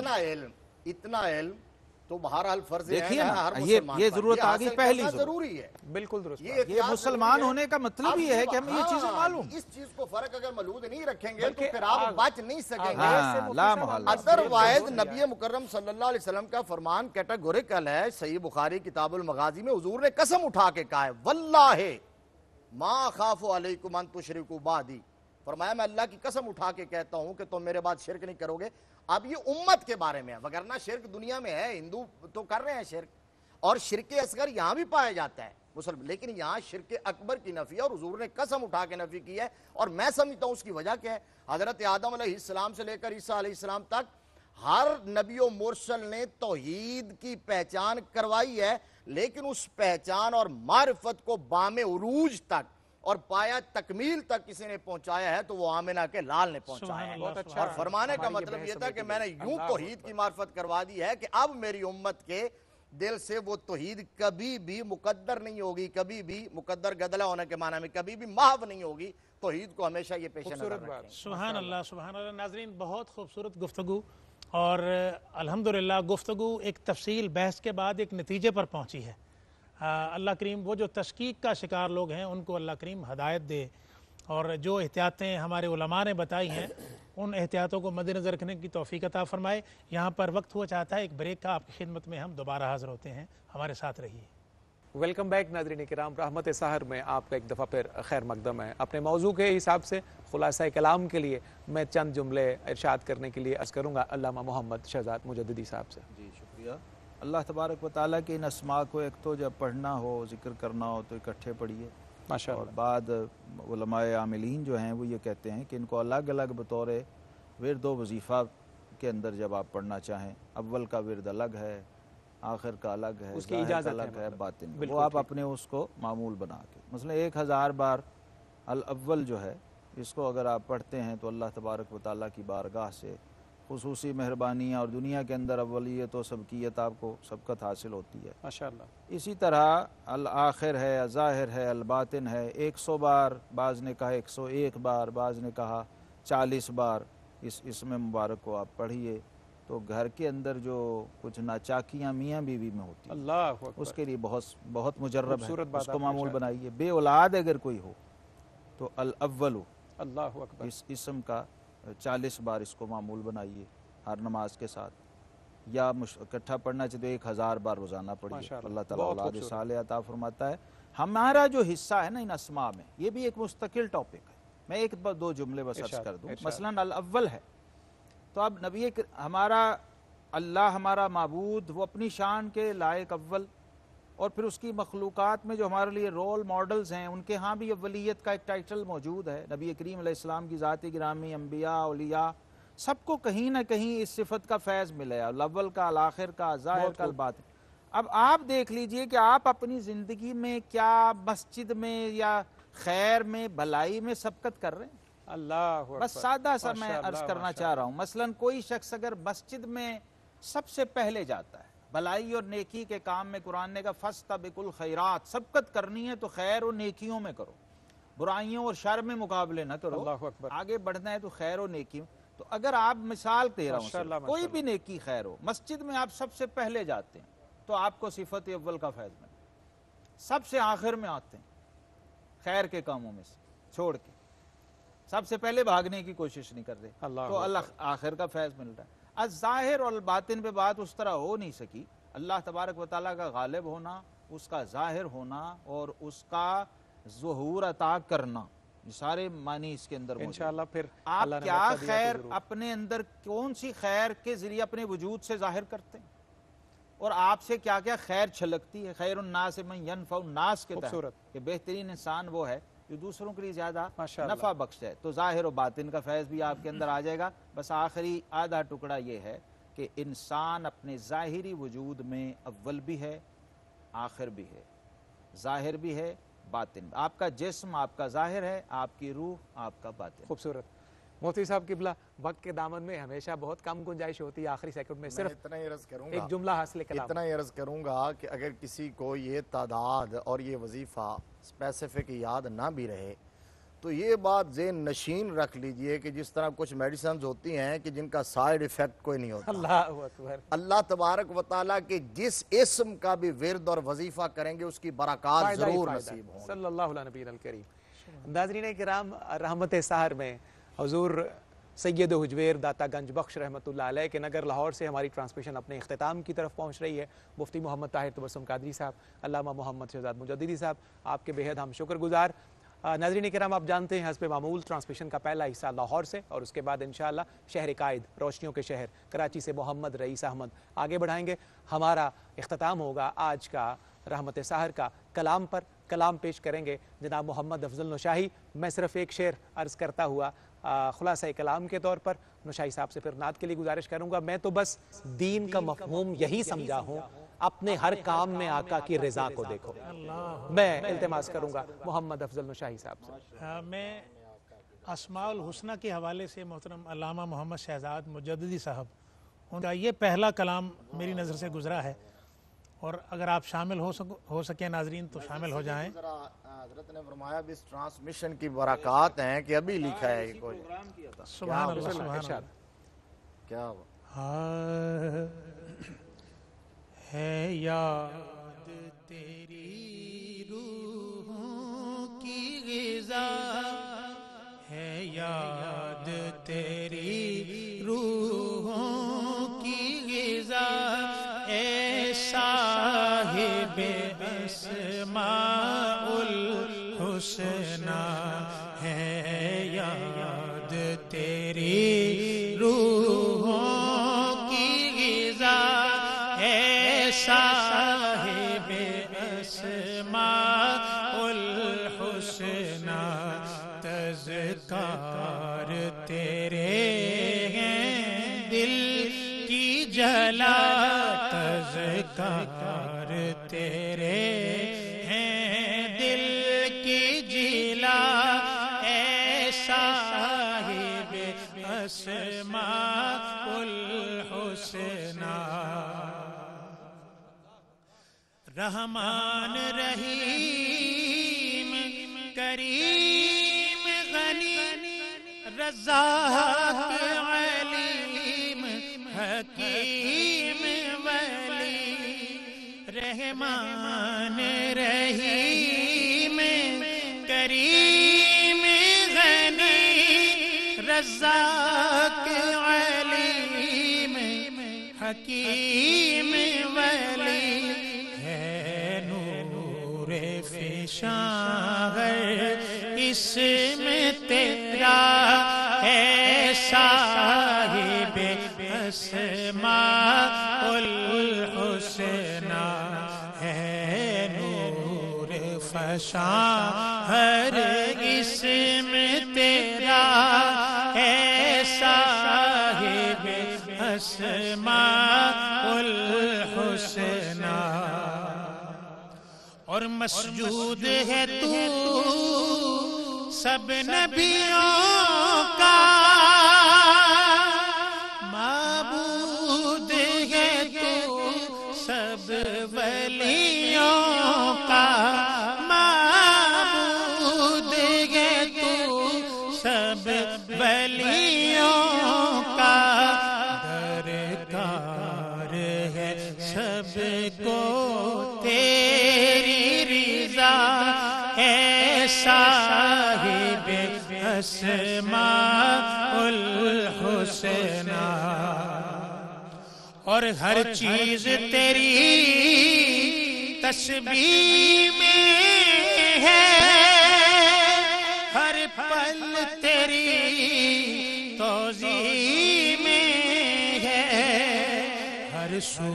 اتنا علم تو بہرحال فرض دیکھیے ہے نا، ہر یہ مسلمان پر، ضرورت آ گئی حاصل پہلی کرنا ضرورت۔ ضروری ہے، بالکل درست یہ یہ احتیاط مسلمان ضروری ہے۔ ہونے کا مطلب اب یہ ہے کہ ہمیں یہ چیزیں معلوم۔ اس چیز کو فرق اگر ملحوظ نہیں رکھیں گے تو بلکہ پھر آپ بچ نہیں سکیں گے۔ ہاں، لا محالہ۔ ادروائز نبی مکرم صلی اللہ علیہ وسلم کا فرمان کیٹاگوریکل ہے، صحیح بخاری کتاب المغازی میں حضور نے قسم اٹھا کے کہا ہے، واللہ ما اخاف علیکم ان تشرکوا بعدی، فرمایا میں اللہ کی قسم اٹھا کے کہتا ہوں کہ تم میرے بعد شرک نہیں کرو گے۔ اب یہ امت کے بارے میں ہے، وگرنہ شرک دنیا میں ہے، ہندو تو کر رہے ہیں شرک، اور شرک اصغر یہاں بھی پایا جاتا ہے مسلم، لیکن یہاں شرک اکبر کی نفی ہے اور حضور نے قسم اٹھا کے نفی کی ہے۔ اور میں سمجھتا ہوں اس کی وجہ کیا ہے، حضرت آدم علیہ السلام سے لے کر عیسیٰ علیہ السلام تک ہر نبی و مرسل نے توحید کی پہچان کروائی ہے، لیکن اس پہچان اور معرفت کو بام عروج تک اور پایا تکمیل تک کسی نے پہنچایا ہے تو وہ آمنہ کے لال نے پہنچایا ہے۔ بہت اچھا، اور فرمانے کا ہماری یہ مطلب یہ بحث تھا کہ سمجھ میں نے گئی۔ یوں اللہ توحید اکبر۔ کی معرفت کروا دی ہے کہ اب میری امت کے دل سے وہ توحید کبھی بھی مقدر نہیں ہوگی، کبھی بھی مقدر گدلہ ہونے کے معنی میں کبھی بھی محو نہیں ہوگی، توحید کو ہمیشہ یہ پیش نظر خوبصورت رکھیں۔ بات۔ سبحان اللہ سبحان اللہ۔ ناظرین، بہت خوبصورت گفتگو، اور الحمدللہ گفتگو ایک تفصیل بحث کے بعد ایک نتیجے پر پہنچی ہے۔ اللہ کریم وہ جو تشکیک کا شکار لوگ ہیں ان کو اللہ کریم ہدایت دے، اور جو احتیاطیں ہمارے علماء نے بتائی ہیں ان احتیاطوں کو مد نظر رکھنے کی توفیق عطا فرمائے۔ یہاں پر وقت ہوا چاہتا ہے ایک بریک کا، آپ کی خدمت میں ہم دوبارہ حاضر ہوتے ہیں، ہمارے ساتھ رہیے۔ ویلکم بیک ناظرین کرام، رحمت سحر میں آپ کا ایک دفعہ پھر خیر مقدم ہے۔ اپنے موضوع کے حساب سے خلاصہ کلام کے لیے میں چند جملے ارشاد کرنے کے لیے عرض کروں گا علامہ محمد شہزاد مجددی صاحب سے۔ جی شکریہ۔ اللہ تبارک و تعالیٰ کے ان اسماء کو ایک تو جب پڑھنا ہو، ذکر کرنا ہو تو اکٹھے پڑھیے، ماشاء اور اللہ۔ بعد علماء عاملین جو ہیں وہ یہ کہتے ہیں کہ ان کو الگ الگ بطور ورد و وظیفہ کے اندر جب آپ پڑھنا چاہیں، اول کا ورد الگ ہے، آخر کا الگ ہے، اس کی ظاہر کا اجازت ہے الگ ہے، مطلب۔ باطن کا۔ بالکل وہ آپ ٹھیک۔ اپنے اس کو معمول بنا کے، مثلا 1000 بار الاول جو ہے اس کو اگر آپ پڑھتے ہیں تو اللہ تبارک و تعالیٰ کی بارگاہ سے خصوصی مہربانیاں اور دنیا کے اندر اولیت و سبقیت آپ کو سبقت حاصل ہوتی ہے۔ ماشاء اللہ۔ اسی طرح الآخر ہے، ظاہر ہے، الباطن ہے، 100 بار، بعض نے کہا 101 بار، بعض نے کہا 40 بار اس اسم مبارک کو آپ پڑھیے، تو گھر کے اندر جو کچھ ناچاکیاں میاں بیوی میں ہوتی ہیں اللہ اکبر۔ اس کے لیے بہت مجرب خوبصورت ہے، بات اس کو آپ نے معمول ارشاد بنائیے۔ بے اولاد اگر کوئی ہو تو الاول اللہ اکبر۔ اس اسم کا 40 بار اس کو معمول بنائیے ہر نماز کے ساتھ، یا اکٹھا پڑھنا چاہتے 1000 بار روزانہ پڑھیے۔ ماشاء اللہ، اللہ تعالیٰ بہت اولاد خوبصورت۔ صالح عطا فرماتا ہے۔ ہمارا جو حصہ ہے نا ان اسماء میں، یہ بھی ایک مستقل ٹاپک ہے، میں ایک دو جملے بس عرض ارشاد، کر دوں۔ ارشاد۔ مثلا الاول ہے تو اب نبی ہمارا اللہ، ہمارا معبود، وہ اپنی شان کے لائق اول، اور پھر اس کی مخلوقات میں جو ہمارے لیے رول ماڈلز ہیں ان کے ہاں بھی اولیت کا ایک ٹائٹل موجود ہے۔ نبی کریم علیہ السلام کی ذات گرامی، انبیاء، اولیاء، سب کو کہیں نہ کہیں اس صفت کا فیض ملا ہے، الاول کا، الاخر کا، ظاہر کا، الباطن۔ اب آپ دیکھ لیجئے کہ آپ اپنی زندگی میں کیا مسجد میں یا خیر میں، بھلائی میں سبقت کر رہے ہیں؟ اللہ اکبر۔ بس سادہ سا میں ماشاء عرض اللہ، کرنا ماشاء چاہ رہا ہوں، مثلا کوئی شخص اگر مسجد میں سب سے پہلے جاتا ہے، بھلائی اور نیکی کے کام میں، قرآن نے کہا فاستبقوا الخیرات، سبقت کرنی ہے تو خیر اور نیکیوں میں کرو، برائیوں اور شر میں مقابلے نہ کرو، اللہ اکبر۔ آگے بڑھنا ہے تو خیر اور نیکی۔ تو اگر آپ مثال دے رہا ہوں ماشاء اللہ، صرف، کوئی ماشاء بھی نیکی خیر ہو، مسجد میں آپ سب سے پہلے جاتے ہیں تو آپ کو صفت اول کا فیض ملے، سب سے آخر میں آتے ہیں خیر کے کاموں میں سے چھوڑ کے، سب سے پہلے بھاگنے کی کوشش نہیں کر رہے، اللہ تو اللہ آخر کا فیض مل رہا ہے۔ الظاہر اور الباطن پہ بات اس طرح ہو نہیں سکی، اللہ تبارک و تعالیٰ کا غالب ہونا، اس کا ظاہر ہونا اور اس کا ظہور عطا کرنا، یہ سارے معنی اس کے اندر موجود ہیں۔ انشاءاللہ پھر آپ اللہ نے کیا موقع دیا تو خیر ضرور۔ اپنے اندر کون سی خیر کے ذریعے اپنے وجود سے ظاہر کرتے ہیں، اور آپ سے کیا کیا خیر چھلکتی ہے؟ خیر الناس من ینفع الناس کے تحت خوبصورت۔ کہ بہترین انسان وہ ہے جو دوسروں کے لیے زیادہ ماشاءاللہ۔ نفع بخش ہے، تو ظاہر و باطن کا فیض بھی آپ کے اندر آ جائے گا۔ بس آخری آدھا ٹکڑا یہ ہے کہ انسان اپنے ظاہری وجود میں اول بھی ہے، آخر بھی ہے، ظاہر بھی ہے، باطن بھی۔ آپ کا جسم آپ کا ظاہر ہے، آپ کی روح آپ کا باطن۔ خوبصورت۔ مفتی صاحب قبلہ، وقت کے دامن میں ہمیشہ بہت کم گنجائش ہوتی ہے، آخری سیکنڈ میں صرف اتنا ہی عرض کروں گا، ایک جملہ حاصل کلام۔ اتنا ہی عرض کروں گا کہ اگر کسی کو یہ تعداد اور یہ وظیفہ اسپیسیفک یاد نہ بھی رہے تو یہ بات ذہن نشین رکھ لیجئے کہ جس طرح کچھ میڈیسنز ہوتی ہیں کہ جن کا سائیڈ ایفیکٹ کوئی نہیں ہوتا، اللہ اکبر، اللہ تبارک و تعالیٰ کے جس اسم کا بھی ورد اور وظیفہ کریں گے اس کی برکات فائدہ ہی ضرور فائدہ۔ نصیب ہوں۔ صلی اللہ علیہ نبی الکریم۔ ناظرین کرام، رحمت سحر میں حضور سید حجویر داتا گنج بخش رحمۃ اللہ علیہ کے نگر لاہور سے ہماری ٹرانسمیشن اپنے اختتام کی طرف پہنچ رہی ہے۔ مفتی محمد طاہر تبسم قادری صاحب، علامہ محمد شہزاد مجددی صاحب، آپ کے بے حد ہم شکر گزار۔ ناظرین کرام، آپ جانتے ہیں حسب معمول ٹرانسمیشن کا پہلا حصہ لاہور سے، اور اس کے بعد انشاءاللہ شہر قائد، روشنیوں کے شہر کراچی سے محمد رئیس احمد آگے بڑھائیں گے۔ ہمارا اختتام ہوگا آج کا رحمت سحر کا کلام پر۔ کلام پیش کریں گے جناب محمد افضل نشاہی۔ میں صرف ایک شعر عرض کرتا ہوا خلاصہ کلام کے طور پر نشاہی صاحب سے پھر نعت کے لیے گزارش کروں گا۔ میں تو بس دین کا مفہوم یہی سمجھا ہوں، اپنے ہر کام میں آقا کی رضا کو دیکھو۔ میں التماس کروں گا محمد افضل نشاہی صاحب سے۔ میں اسماء الحسنہ کے حوالے سے محترم علامہ محمد شہزاد مجددی صاحب، ان کا یہ پہلا کلام میری نظر سے گزرا ہے، اور اگر آپ شامل ہو سکیں ناظرین تو شامل ہو جائیں۔ حضرت نے فرمایا بھی اس ٹرانسمیشن کی برکات ہیں کہ ابھی لکھا ہے یہ کوئی سبحان اللہ، سبحان اللہ۔ کیا ہوا؟ ہے یاد تیری روحوں کی غذا، ہے یاد تیری روحوں کی غذا، اے صاحب اسماء الحسنى، ہے یاد تیری روحوں کی غذا، اے صاحب اسماء الحسنى، تذکار تیرے ہیں دل کی جلا، تذکار تیرے ہیں دل کی جلا، اے صاحب اسماء الحسنى۔ رحمان رحیم کریم غنی رزاق علیم حکیم ولی، رحمان رحیم کریم غنی رزاق علیم حکیم ولی، ہے نور فشاں اسم تیرا، ہے صاحب اسماء الحسنى، ہے نور فشاں ہر اسم تیرا، ہے صاحب اسماء الحسنى، اور مسجود ہے تو سب نبیوں کا، معبود ہے تو سب ولیوں کا، معبود ہے تو سب ولیوں کا، درکار ہے سب کو تیری رضا، اے صاحب اسماء الحسنى، اور ہر چیز تیری تسبیح میں ہے، ہر پل تیری توضیح میں ہے، ہر سو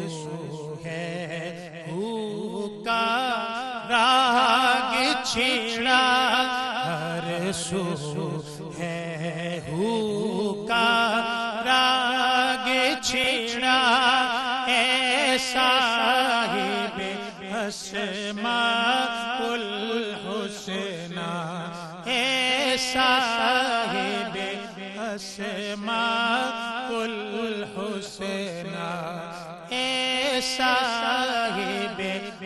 ہے ہو کا راگ چھڑا، ہر سو ہے ہو کا راگ چھڑا، اے صاحب اسماء الحسنى، اے صاحب اسماء الحسنى، اے صاحب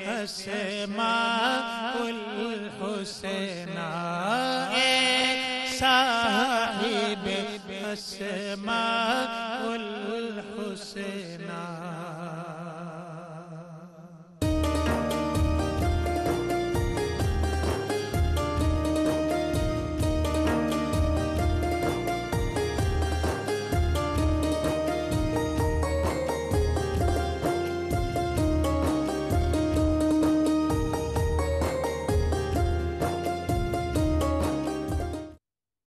اسماء الحسنى صاحب اسماء الحسنى